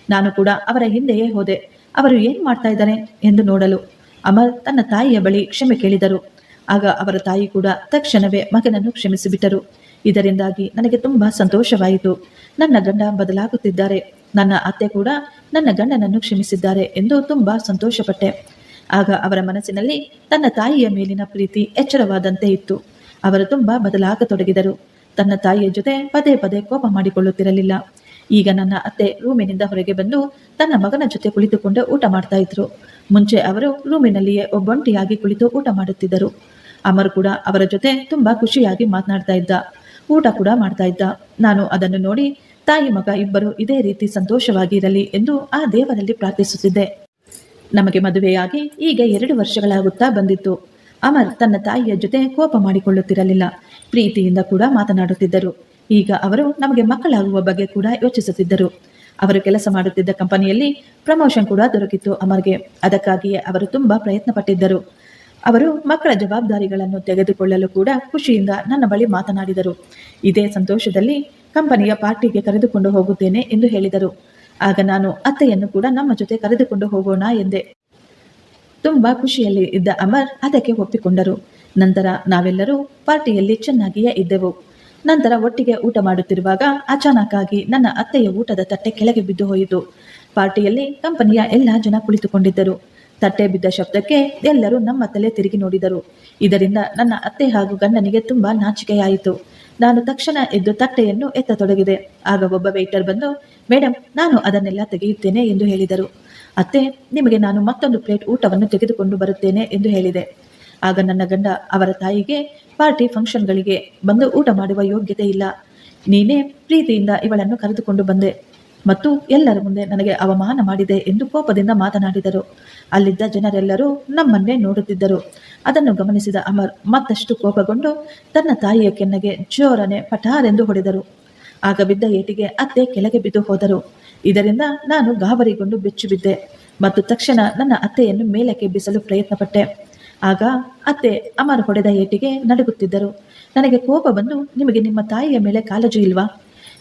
ನಾನು ಕೂಡ ಅವರ ಹಿಂದೆಯೇ ಹೋದೆ. ಅವರು ಏನು ಮಾಡ್ತಾ ಇದ್ದಾರೆ ಎಂದು ನೋಡಲು. ಅಮರ್ ತನ್ನ ತಾಯಿಯ ಬಳಿ ಕ್ಷಮೆ ಕೇಳಿದರು. ಆಗ ಅವರ ತಾಯಿ ಕೂಡ ತಕ್ಷಣವೇ ಮಗನನ್ನು ಕ್ಷಮಿಸಿಬಿಟ್ಟರು. ಇದರಿಂದಾಗಿ ನನಗೆ ತುಂಬಾ ಸಂತೋಷವಾಯಿತು. ನನ್ನ ಗಂಡ ಬದಲಾಗುತ್ತಿದ್ದಾರೆ, ನನ್ನ ಅತ್ತೆ ಕೂಡ ನನ್ನ ಗಂಡನನ್ನು ಕ್ಷಮಿಸಿದ್ದಾರೆ ಎಂದು ತುಂಬಾ ಸಂತೋಷಪಟ್ಟೆ. ಆಗ ಅವರ ಮನಸ್ಸಿನಲ್ಲಿ ತನ್ನ ತಾಯಿಯ ಮೇಲಿನ ಪ್ರೀತಿ ಎಚ್ಚರವಾದಂತೆ ಇತ್ತು. ಅವರು ತುಂಬಾ ಬದಲಾಗತೊಡಗಿದರು. ತನ್ನ ತಾಯಿಯ ಜೊತೆ ಪದೇ ಪದೇ ಕೋಪ ಮಾಡಿಕೊಳ್ಳುತ್ತಿರಲಿಲ್ಲ. ಈಗ ನನ್ನ ಅತ್ತೆ ರೂಮಿನಿಂದ ಹೊರಗೆ ಬಂದು ತನ್ನ ಮಗನ ಜೊತೆ ಕುಳಿತುಕೊಂಡು ಊಟ ಮಾಡ್ತಾ ಇದ್ರು. ಮುಂಚೆ ಅವರು ರೂಮಿನಲ್ಲಿಯೇ ಒಬ್ಬೊಂಟಿಯಾಗಿ ಕುಳಿತು ಊಟ ಮಾಡುತ್ತಿದ್ದರು. ಅಮರ್ ಕೂಡ ಅವರ ಜೊತೆ ತುಂಬಾ ಖುಷಿಯಾಗಿ ಮಾತನಾಡ್ತಾ ಇದ್ದ, ಊಟ ಕೂಡ ಮಾಡ್ತಾ ಇದ್ದ. ನಾನು ಅದನ್ನು ನೋಡಿ ತಾಯಿ ಮಗ ಇಬ್ಬರು ಇದೇ ರೀತಿ ಸಂತೋಷವಾಗಿ ಇರಲಿ ಎಂದು ಆ ದೇವರಲ್ಲಿ ಪ್ರಾರ್ಥಿಸುತ್ತಿದ್ದೆ. ನಮಗೆ ಮದುವೆಯಾಗಿ ಈಗ 2 ವರ್ಷಗಳಾಗುತ್ತಾ ಬಂದಿತ್ತು. ಅಮರ್ ತನ್ನ ತಾಯಿಯ ಜೊತೆ ಕೋಪ ಮಾಡಿಕೊಳ್ಳುತ್ತಿರಲಿಲ್ಲ. ಪ್ರೀತಿಯಿಂದ ಕೂಡ ಮಾತನಾಡುತ್ತಿದ್ದರು. ಈಗ ಅವರು ನಮಗೆ ಮಕ್ಕಳಾಗುವ ಬಗ್ಗೆ ಕೂಡ ಯೋಚಿಸುತ್ತಿದ್ದರು. ಅವರು ಕೆಲಸ ಮಾಡುತ್ತಿದ್ದ ಕಂಪನಿಯಲ್ಲಿ ಪ್ರಮೋಷನ್ ಕೂಡ ದೊರಕಿತ್ತು ಅಮರ್ಗೆ. ಅದಕ್ಕಾಗಿಯೇ ಅವರು ತುಂಬಾ ಪ್ರಯತ್ನ ಪಟ್ಟಿದ್ದರು. ಅವರು ಮಕ್ಕಳ ಜವಾಬ್ದಾರಿಗಳನ್ನು ತೆಗೆದುಕೊಳ್ಳಲು ಕೂಡ ಖುಷಿಯಿಂದ ನನ್ನ ಬಳಿ ಮಾತನಾಡಿದರು. ಇದೇ ಸಂತೋಷದಲ್ಲಿ ಕಂಪನಿಯ ಪಾರ್ಟಿಗೆ ಕರೆದುಕೊಂಡು ಹೋಗುತ್ತೇನೆ ಎಂದು ಹೇಳಿದರು. ಆಗ ನಾನು ಅತ್ತೆಯನ್ನು ಕೂಡ ನಮ್ಮ ಜೊತೆ ಕರೆದುಕೊಂಡು ಹೋಗೋಣ ಎಂದೆ. ತುಂಬಾ ಖುಷಿಯಲ್ಲಿ ಇದ್ದ ಅಮರ್ ಅದಕ್ಕೆ ಒಪ್ಪಿಕೊಂಡರು. ನಂತರ ನಾವೆಲ್ಲರೂ ಪಾರ್ಟಿಯಲ್ಲಿ ಚೆನ್ನಾಗಿಯೇ ಇದ್ದೆವು. ನಂತರ ಒಟ್ಟಿಗೆ ಊಟ ಮಾಡುತ್ತಿರುವಾಗ ಅಚಾನಕ್ ಆಗಿ ನನ್ನ ಅತ್ತೆಯ ಊಟದ ತಟ್ಟೆ ಕೆಳಗೆ ಬಿದ್ದು ಹೋಯಿತು. ಪಾರ್ಟಿಯಲ್ಲಿ ಕಂಪನಿಯ ಎಲ್ಲ ಜನ ಕುಳಿತುಕೊಂಡಿದ್ದರು. ತಟ್ಟೆ ಬಿದ್ದ ಶಬ್ದಕ್ಕೆ ಎಲ್ಲರೂ ನಮ್ಮ ತಲೆ ತಿರುಗಿ ನೋಡಿದರು. ಇದರಿಂದ ನನ್ನ ಅತ್ತೆ ಹಾಗೂ ಗಂಡನಿಗೆ ತುಂಬಾ ನಾಚಿಕೆಯಾಯಿತು. ನಾನು ತಕ್ಷಣ ಎದ್ದು ತಟ್ಟೆಯನ್ನು ಎತ್ತತೊಡಗಿದೆ. ಆಗ ಒಬ್ಬ ವೇಟರ್ ಬಂದು, ಮೇಡಮ್, ನಾನು ಅದನ್ನೆಲ್ಲ ತೆಗೆಯುತ್ತೇನೆ ಎಂದು ಹೇಳಿದರು. ಅತ್ತೆ, ನಿಮಗೆ ನಾನು ಮತ್ತೊಂದು ಪ್ಲೇಟ್ ಊಟವನ್ನು ತೆಗೆದುಕೊಂಡು ಬರುತ್ತೇನೆ ಎಂದು ಹೇಳಿದೆ. ಆಗ ನನ್ನ ಗಂಡ ಅವರ ತಾಯಿಗೆ ಪಾರ್ಟಿ ಫಂಕ್ಷನ್ಗಳಿಗೆ ಬಂದು ಊಟ ಮಾಡುವ ಯೋಗ್ಯತೆ ಇಲ್ಲ. ನೀನೇ ಪ್ರೀತಿಯಿಂದ ಇವಳನ್ನು ಕರೆದುಕೊಂಡು ಬಂದೆ ಮತ್ತು ಎಲ್ಲರ ಮುಂದೆ ನನಗೆ ಅವಮಾನ ಮಾಡಿದೆ ಎಂದು ಕೋಪದಿಂದ ಮಾತನಾಡಿದರು. ಅಲ್ಲಿದ್ದ ಜನರೆಲ್ಲರೂ ನಮ್ಮನ್ನೇ ನೋಡುತ್ತಿದ್ದರು. ಅದನ್ನು ಗಮನಿಸಿದ ಅಮರ್ ಮತ್ತಷ್ಟು ಕೋಪಗೊಂಡು ತನ್ನ ತಾಯಿಯ ಕೆನ್ನೆಗೆ ಜೋರನೆ ಪಠಾರೆಂದು ಹೊಡೆದರು. ಆಗ ಬಿದ್ದ ಏಟಿಗೆ ಅತ್ತೆ ಕೆಳಗೆ ಬಿದ್ದು ಹೋದರು. ಇದರಿಂದ ನಾನು ಗಾಬರಿಗೊಂಡು ಬೆಚ್ಚು ಬಿದ್ದೆ ಮತ್ತು ತಕ್ಷಣ ನನ್ನ ಅತ್ತೆಯನ್ನು ಮೇಲಕ್ಕೆ ಎಬ್ಬಿಸಲು ಪ್ರಯತ್ನಪಟ್ಟೆ. ಆಗ ಅತ್ತೆ ಅಮರ್ ಹೊಡೆದ ಏಟಿಗೆ ನಡುಗುತ್ತಿದ್ದರು. ನನಗೆ ಕೋಪ ಬಂದು, ನಿಮಗೆ ನಿಮ್ಮ ತಾಯಿಯ ಮೇಲೆ ಕಾಳಜಿ ಇಲ್ವಾ?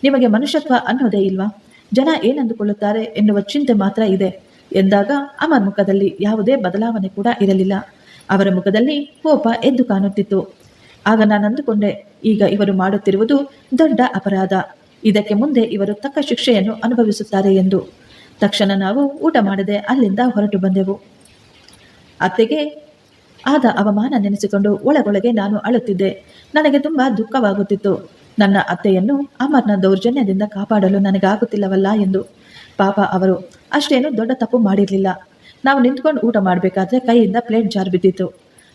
ನಿಮಗೆ ಮನುಷ್ಯತ್ವ ಅನ್ನೋದೇ ಇಲ್ವಾ? ಜನ ಏನಂದುಕೊಳ್ಳುತ್ತಾರೆ ಎನ್ನುವ ಚಿಂತೆ ಮಾತ್ರ ಇದೆ ಎಂದಾಗ ಅಮರ್ ಮುಖದಲ್ಲಿ ಯಾವುದೇ ಬದಲಾವಣೆ ಕೂಡ ಇರಲಿಲ್ಲ. ಅವರ ಮುಖದಲ್ಲಿ ಕೋಪ ಎದ್ದು ಕಾಣುತ್ತಿತ್ತು. ಆಗ ನಾನು ಅಂದುಕೊಂಡೆ, ಈಗ ಇವರು ಮಾಡುತ್ತಿರುವುದು ದೊಡ್ಡ ಅಪರಾಧ. ಇದಕ್ಕೆ ಮುಂದೆ ಇವರು ತಕ್ಕ ಶಿಕ್ಷೆಯನ್ನು ಅನುಭವಿಸುತ್ತಾರೆ ಎಂದು. ತಕ್ಷಣ ನಾವು ಊಟ ಮಾಡದೆ ಅಲ್ಲಿಂದ ಹೊರಟು ಬಂದೆವು. ಅತ್ತೆಗೆ ಆದ ಅವಮಾನ ನೆನೆಸಿಕೊಂಡು ಒಳಗೊಳಗೆ ನಾನು ಅಳುತ್ತಿದ್ದೆ. ನನಗೆ ತುಂಬಾ ದುಃಖವಾಗುತ್ತಿತ್ತು. ನನ್ನ ಅತ್ತೆಯನ್ನು ಅಮರ್ನ ದೌರ್ಜನ್ಯದಿಂದ ಕಾಪಾಡಲು ನನಗಾಗುತ್ತಿಲ್ಲವಲ್ಲ ಎಂದು. ಪಾಪ ಅವರು ಅಷ್ಟೇನು ದೊಡ್ಡ ತಪ್ಪು ಮಾಡಿರಲಿಲ್ಲ. ನಾವು ನಿಂತ್ಕೊಂಡು ಊಟ ಮಾಡಬೇಕಾದ್ರೆ ಕೈಯಿಂದ ಪ್ಲೇಟ್ ಜಾರು ಬಿದ್ದಿತ್ತು.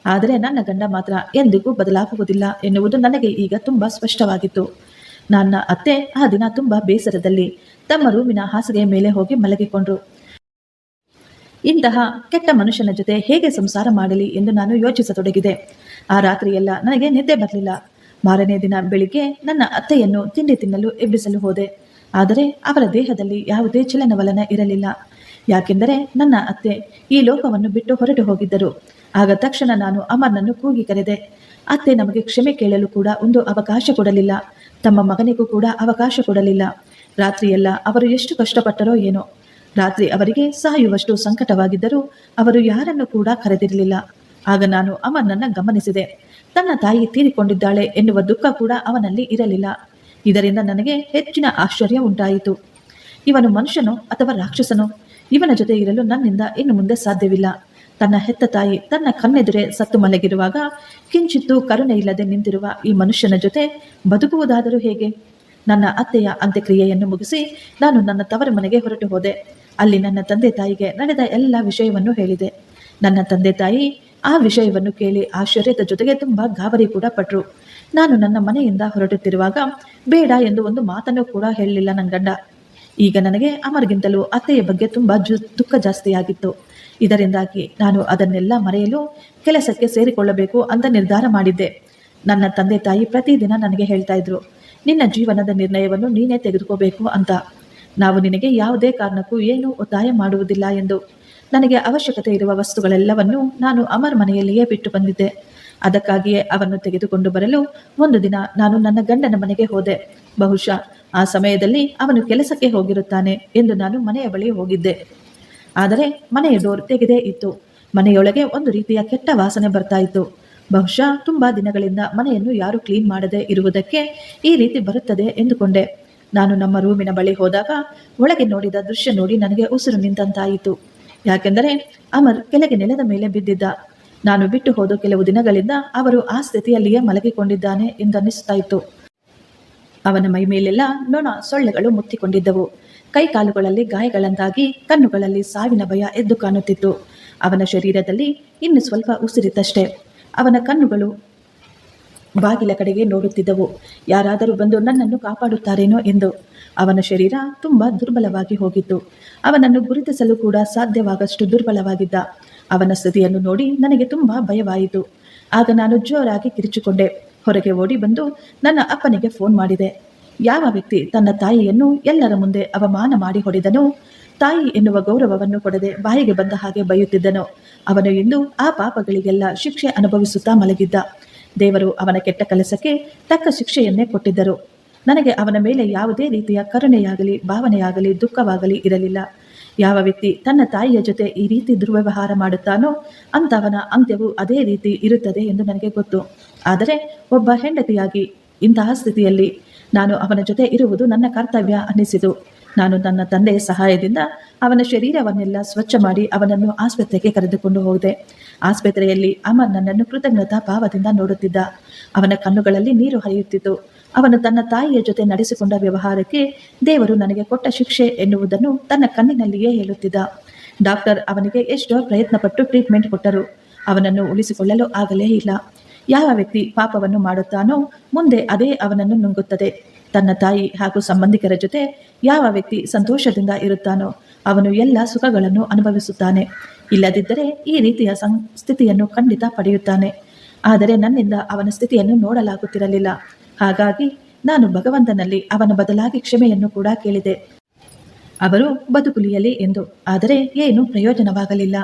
ಆದರೆ ನನ್ನ ಗಂಡ ಮಾತ್ರ ಎಂದಿಗೂ ಬದಲಾಗುವುದಿಲ್ಲ ಎನ್ನುವುದು ನನಗೆ ಈಗ ತುಂಬ ಸ್ಪಷ್ಟವಾಗಿತ್ತು. ನನ್ನ ಅತ್ತೆ ಆ ದಿನ ತುಂಬ ಬೇಸರದಲ್ಲಿ ತಮ್ಮ ರೂಮಿನ ಹಾಸಿಗೆಯ ಮೇಲೆ ಹೋಗಿ ಮಲಗಿಕೊಂಡ್ರು. ಇಂತಹ ಕೆಟ್ಟ ಮನುಷ್ಯನ ಜೊತೆ ಹೇಗೆ ಸಂಸಾರ ಮಾಡಲಿ ಎಂದು ನಾನು ಯೋಚಿಸತೊಡಗಿದೆ. ಆ ರಾತ್ರಿಯೆಲ್ಲ ನನಗೆ ನಿದ್ದೆ ಬರಲಿಲ್ಲ. ಮಾರನೇ ದಿನ ಬೆಳಿಗ್ಗೆ ನನ್ನ ಅತ್ತೆಯನ್ನು ತಿಂಡಿ ತಿನ್ನಲು ಎಬ್ಬಿಸಲು ಹೋದೆ. ಆದರೆ ಅವರ ದೇಹದಲ್ಲಿ ಯಾವುದೇ ಚಲನವಲನ ಇರಲಿಲ್ಲ. ಯಾಕೆಂದರೆ ನನ್ನ ಅತ್ತೆ ಈ ಲೋಕವನ್ನು ಬಿಟ್ಟು ಹೊರಟು ಹೋಗಿದ್ದರು. ಆಗ ತಕ್ಷಣ ನಾನು ಅಮರ್ನನ್ನು ಕೂಗಿ ಕರೆದೆ. ಅತ್ತೆ ನಮಗೆ ಕ್ಷಮೆ ಕೇಳಲು ಕೂಡ ಒಂದು ಅವಕಾಶ ಕೊಡಲಿಲ್ಲ. ತಮ್ಮ ಮಗನಿಗೂ ಕೂಡ ಅವಕಾಶ ಕೊಡಲಿಲ್ಲ. ರಾತ್ರಿಯೆಲ್ಲ ಅವರು ಎಷ್ಟು ಕಷ್ಟಪಟ್ಟರೋ ಏನೋ. ರಾತ್ರಿ ಅವರಿಗೆ ಸಾಯುವಷ್ಟು ಸಂಕಟವಾಗಿದ್ದರೂ ಅವರು ಯಾರನ್ನು ಕೂಡ ಕರೆದಿರಲಿಲ್ಲ. ಆಗ ನಾನು ಅಮರ್ನನ್ನ ಗಮನಿಸಿದೆ. ತನ್ನ ತಾಯಿ ತೀರಿಕೊಂಡಿದ್ದಾಳೆ ಎನ್ನುವ ದುಃಖ ಕೂಡ ಅವನಲ್ಲಿ ಇರಲಿಲ್ಲ. ಇದರಿಂದ ನನಗೆ ಹೆಚ್ಚಿನ ಆಶ್ಚರ್ಯ ಉಂಟಾಯಿತು. ಇವನು ಮನುಷ್ಯನೋ ಅಥವಾ ರಾಕ್ಷಸನೋ? ಇವನ ಜೊತೆ ಇರಲು ನನ್ನಿಂದ ಇನ್ನು ಮುಂದೆ ಸಾಧ್ಯವಿಲ್ಲ. ತನ್ನ ಹೆತ್ತ ತಾಯಿ ತನ್ನ ಕಣ್ಣೆದುರೇ ಸತ್ತು ಮಲಗಿರುವಾಗ ಕಿಂಚಿತ್ತೂ ಕರುಣೆ ಇಲ್ಲದೆ ನಿಂತಿರುವ ಈ ಮನುಷ್ಯನ ಜೊತೆ ಬದುಕುವುದಾದರೂ ಹೇಗೆ? ನನ್ನ ಅತ್ತೆಯ ಅಂತ್ಯಕ್ರಿಯೆಯನ್ನು ಮುಗಿಸಿ ನಾನು ನನ್ನ ತವರು ಮನೆಗೆ ಹೊರಟು ಹೋದೆ. ಅಲ್ಲಿ ನನ್ನ ತಂದೆ ತಾಯಿಗೆ ನಡೆದ ಎಲ್ಲ ವಿಷಯವನ್ನು ಹೇಳಿದೆ. ನನ್ನ ತಂದೆ ತಾಯಿ ಆ ವಿಷಯವನ್ನು ಕೇಳಿ ಆಶ್ಚರ್ಯದ ಜೊತೆಗೆ ತುಂಬ ಗಾಬರಿ ಕೂಡ ಪಟ್ರು. ನಾನು ನನ್ನ ಮನೆಯಿಂದ ಹೊರಟುತ್ತಿರುವಾಗ ಬೇಡ ಎಂದು ಒಂದು ಮಾತನ್ನು ಕೂಡ ಹೇಳಲಿಲ್ಲ ನನ್ನ ಗಂಡ. ಈಗ ನನಗೆ ಅಮರ್ಗಿಂತಲೂ ಅತ್ತೆಯ ಬಗ್ಗೆ ತುಂಬ ದುಃಖ ಜಾಸ್ತಿಯಾಗಿತ್ತು. ಇದರಿಂದಾಗಿ ನಾನು ಅದನ್ನೆಲ್ಲ ಮರೆಯಲು ಕೆಲಸಕ್ಕೆ ಸೇರಿಕೊಳ್ಳಬೇಕು ಅಂತ ನಿರ್ಧಾರ ಮಾಡಿದ್ದೆ. ನನ್ನ ತಂದೆ ತಾಯಿ ಪ್ರತಿದಿನ ನನಗೆ ಹೇಳ್ತಾ ಇದ್ರು, ನಿನ್ನ ಜೀವನದ ನಿರ್ಣಯವನ್ನು ನೀನೇ ತೆಗೆದುಕೋಬೇಕು ಅಂತ. ನಾವು ನಿನಗೆ ಯಾವುದೇ ಕಾರಣಕ್ಕೂ ಏನೂ ಒತ್ತಾಯ ಮಾಡುವುದಿಲ್ಲ ಎಂದು. ನನಗೆ ಅವಶ್ಯಕತೆ ಇರುವ ವಸ್ತುಗಳೆಲ್ಲವನ್ನು ನಾನು ಅಮರ್ ಮನೆಯಲ್ಲಿಯೇ ಬಿಟ್ಟು ಬಂದಿದ್ದೆ. ಅದಕ್ಕಾಗಿಯೇ ಅವನ್ನು ತೆಗೆದುಕೊಂಡು ಬರಲು ಒಂದು ದಿನ ನಾನು ನನ್ನ ಗಂಡನ ಮನೆಗೆ ಹೋದೆ. ಬಹುಶಃ ಆ ಸಮಯದಲ್ಲಿ ಅವನು ಕೆಲಸಕ್ಕೆ ಹೋಗಿರುತ್ತಾನೆ ಎಂದು ನಾನು ಮನೆಯ ಬಳಿ ಹೋಗಿದ್ದೆ. ಆದರೆ ಮನೆಯ ಡೋರ್ ತೆಗೆದೇ ಇತ್ತು. ಮನೆಯೊಳಗೆ ಒಂದು ರೀತಿಯ ಕೆಟ್ಟ ವಾಸನೆ ಬರ್ತಾ ಇತ್ತು. ಬಹುಶಃ ತುಂಬಾ ದಿನಗಳಿಂದ ಮನೆಯನ್ನು ಯಾರು ಕ್ಲೀನ್ ಮಾಡದೆ ಇರುವುದಕ್ಕೆ ಈ ರೀತಿ ಬರುತ್ತದೆ ಎಂದುಕೊಂಡೆ. ನಾನು ನಮ್ಮ ರೂಮಿನ ಬಳಿ ಹೋದಾಗ ಒಳಗೆ ನೋಡಿದ ದೃಶ್ಯ ನೋಡಿ ನನಗೆ ಉಸಿರು ನಿಂತಂತಾಯಿತು. ಯಾಕೆಂದರೆ ಅಮರ್ ಕೆಳಗೆ ನೆಲದ ಮೇಲೆ ಬಿದ್ದಿದ್ದ. ನಾನು ಬಿಟ್ಟು ಹೋದ ಕೆಲವು ದಿನಗಳಿಂದ ಅವರು ಆ ಸ್ಥಿತಿಯಲ್ಲಿಯೇ ಮಲಗಿಕೊಂಡಿದ್ದಾನೆ ಎಂದನ್ನಿಸ್ತಾ ಇತ್ತು. ಅವನ ಮೈ ಮೇಲೆಲ್ಲ ನೊಣ ಸೊಳ್ಳೆಗಳು ಮುತ್ತಿಕೊಂಡಿದ್ದವು. ಕೈಕಾಲುಗಳಲ್ಲಿ ಗಾಯಗಳಂತಾಗಿ ಕಣ್ಣುಗಳಲ್ಲಿ ಸಾವಿನ ಭಯ ಎದ್ದು ಕಾಣುತ್ತಿತ್ತು. ಅವನ ಶರೀರದಲ್ಲಿ ಇನ್ನು ಸ್ವಲ್ಪ ಉಸಿರಿತ್ತಷ್ಟೇ. ಅವನ ಕಣ್ಣುಗಳು ಬಾಗಿಲ ಕಡೆಗೆ ನೋಡುತ್ತಿದ್ದವು. ಯಾರಾದರೂ ಬಂದು ನನ್ನನ್ನು ಕಾಪಾಡುತ್ತಾರೇನೋ ಎಂದು. ಅವನ ಶರೀರ ತುಂಬ ದುರ್ಬಲವಾಗಿ ಹೋಗಿತ್ತು. ಅವನನ್ನು ಗುರುತಿಸಲು ಕೂಡ ಸಾಧ್ಯವಾಗಷ್ಟು ದುರ್ಬಲವಾಗಿದ್ದ. ಅವನ ಸ್ಥಿತಿಯನ್ನು ನೋಡಿ ನನಗೆ ತುಂಬ ಭಯವಾಯಿತು. ಆಗ ನಾನು ಜೋರಾಗಿ ಕಿರಿಚಿಕೊಂಡೆ. ಹೊರಗೆ ಓಡಿ ಬಂದು ನನ್ನ ಅಪ್ಪನಿಗೆ ಫೋನ್ ಮಾಡಿದೆ. ಯಾವ ವ್ಯಕ್ತಿ ತನ್ನ ತಾಯಿಯನ್ನು ಎಲ್ಲರ ಮುಂದೆ ಅವಮಾನ ಮಾಡಿ ಹೊಡೆದನೋ, ತಾಯಿ ಎನ್ನುವ ಗೌರವವನ್ನು ಕೊಡದೆ ಬಾಯಿಗೆ ಬಂದ ಹಾಗೆ ಬೈಯುತ್ತಿದ್ದನೋ, ಅವನು ಇಂದು ಆ ಪಾಪಗಳಿಗೆಲ್ಲ ಶಿಕ್ಷೆ ಅನುಭವಿಸುತ್ತಾ ಮಲಗಿದ್ದ. ದೇವರು ಅವನ ಕೆಟ್ಟ ಕೆಲಸಕ್ಕೆ ತಕ್ಕ ಶಿಕ್ಷೆಯನ್ನೇ ಕೊಟ್ಟಿದ್ದರು. ನನಗೆ ಅವನ ಮೇಲೆ ಯಾವುದೇ ರೀತಿಯ ಕರುಣೆಯಾಗಲಿ ಭಾವನೆಯಾಗಲಿ ದುಃಖವಾಗಲಿ ಇರಲಿಲ್ಲ. ಯಾವ ವ್ಯಕ್ತಿ ತನ್ನ ತಾಯಿಯ ಜೊತೆ ಈ ರೀತಿ ದುರ್ವ್ಯವಹಾರ ಮಾಡುತ್ತಾನೋ ಅಂತವನ ಅಂತ್ಯವು ಅದೇ ರೀತಿ ಇರುತ್ತದೆ ಎಂದು ನನಗೆ ಗೊತ್ತು. ಆದರೆ ಒಬ್ಬ ಹೆಂಡತಿಯಾಗಿ ಇಂತಹ ಸ್ಥಿತಿಯಲ್ಲಿ ನಾನು ಅವನ ಜೊತೆ ಇರುವುದು ನನ್ನ ಕರ್ತವ್ಯ ಅನ್ನಿಸಿತು. ನಾನು ನನ್ನ ತಂದೆಯ ಸಹಾಯದಿಂದ ಅವನ ಶರೀರವನ್ನೆಲ್ಲ ಸ್ವಚ್ಛ ಮಾಡಿ ಅವನನ್ನು ಆಸ್ಪತ್ರೆಗೆ ಕರೆದುಕೊಂಡು ಹೋದೆ. ಆಸ್ಪತ್ರೆಯಲ್ಲಿ ಅಮರ್ ನನ್ನನ್ನು ಕೃತಜ್ಞತಾ ಭಾವದಿಂದ ನೋಡುತ್ತಿದ್ದ. ಅವನ ಕಣ್ಣುಗಳಲ್ಲಿ ನೀರು ಹರಿಯುತ್ತಿತ್ತು. ಅವನು ತನ್ನ ತಾಯಿಯ ಜೊತೆ ನಡೆಸಿಕೊಂಡ ವ್ಯವಹಾರಕ್ಕೆ ದೇವರು ನನಗೆ ಕೊಟ್ಟ ಶಿಕ್ಷೆ ಎನ್ನುವುದನ್ನು ತನ್ನ ಕಣ್ಣಿನಲ್ಲಿಯೇ ಹೇಳುತ್ತಿದ್ದ. ಡಾಕ್ಟರ್ ಅವನಿಗೆ ಎಷ್ಟೋ ಪ್ರಯತ್ನಪಟ್ಟು ಟ್ರೀಟ್ಮೆಂಟ್ ಕೊಟ್ಟರು. ಅವನನ್ನು ಉಳಿಸಿಕೊಳ್ಳಲು ಆಗಲೇ ಇಲ್ಲ. ಯಾವ ವ್ಯಕ್ತಿ ಪಾಪವನ್ನು ಮಾಡುತ್ತಾನೋ ಮುಂದೆ ಅದೇ ಅವನನ್ನು ನುಂಗುತ್ತದೆ. ತನ್ನ ತಾಯಿ ಹಾಗೂ ಸಂಬಂಧಿಕರ ಜೊತೆ ಯಾವ ವ್ಯಕ್ತಿ ಸಂತೋಷದಿಂದ ಇರುತ್ತಾನೋ ಅವನು ಎಲ್ಲ ಸುಖಗಳನ್ನು ಅನುಭವಿಸುತ್ತಾನೆ. ಇಲ್ಲದಿದ್ದರೆ ಈ ರೀತಿಯ ಸ್ಥಿತಿಯನ್ನು ಖಂಡಿತ ಪಡೆಯುತ್ತಾನೆ. ಆದರೆ ನನ್ನಿಂದ ಅವನ ಸ್ಥಿತಿಯನ್ನು ನೋಡಲಾಗುತ್ತಿರಲಿಲ್ಲ. ಹಾಗಾಗಿ ನಾನು ಭಗವಂತನಲ್ಲಿ ಅವನ ಬದಲಾಗಿ ಕ್ಷಮೆಯನ್ನು ಕೂಡ ಕೇಳಿದೆ. ಅವರು ಬದುಕುಳಿಯಲಿ ಎಂದು. ಆದರೆ ಏನೂ ಪ್ರಯೋಜನವಾಗಲಿಲ್ಲ.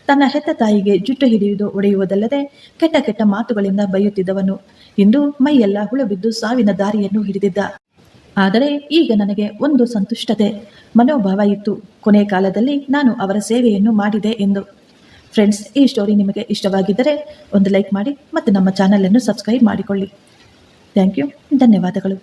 ತನ್ನ ಹೆತ್ತ ತಾಯಿಗೆ ಜುಟ್ಟು ಹಿಡಿಯುವುದು ಒಡೆಯುವುದಲ್ಲದೆ ಕೆಟ್ಟ ಕೆಟ್ಟ ಮಾತುಗಳಿಂದ ಬೈಯುತ್ತಿದ್ದವನು ಇಂದು ಮೈಯೆಲ್ಲ ಹುಳುಬಿದ್ದು ಸಾವಿನ ದಾರಿಯನ್ನು ಹಿಡಿದಿದ್ದ. ಆದರೆ ಈಗ ನನಗೆ ಒಂದು ಸಂತುಷ್ಟತೆ ಮನೋಭಾವ ಇತ್ತು. ಕೊನೆ ಕಾಲದಲ್ಲಿ ನಾನು ಅವರ ಸೇವೆಯನ್ನು ಮಾಡಿದೆ ಎಂದು. ಫ್ರೆಂಡ್ಸ್, ಈ ಸ್ಟೋರಿ ನಿಮಗೆ ಇಷ್ಟವಾಗಿದ್ದರೆ ಒಂದು ಲೈಕ್ ಮಾಡಿ ಮತ್ತು ನಮ್ಮ ಚಾನಲನ್ನು ಸಬ್ಸ್ಕ್ರೈಬ್ ಮಾಡಿಕೊಳ್ಳಿ. Thank you. ಧನ್ಯವಾದಗಳು.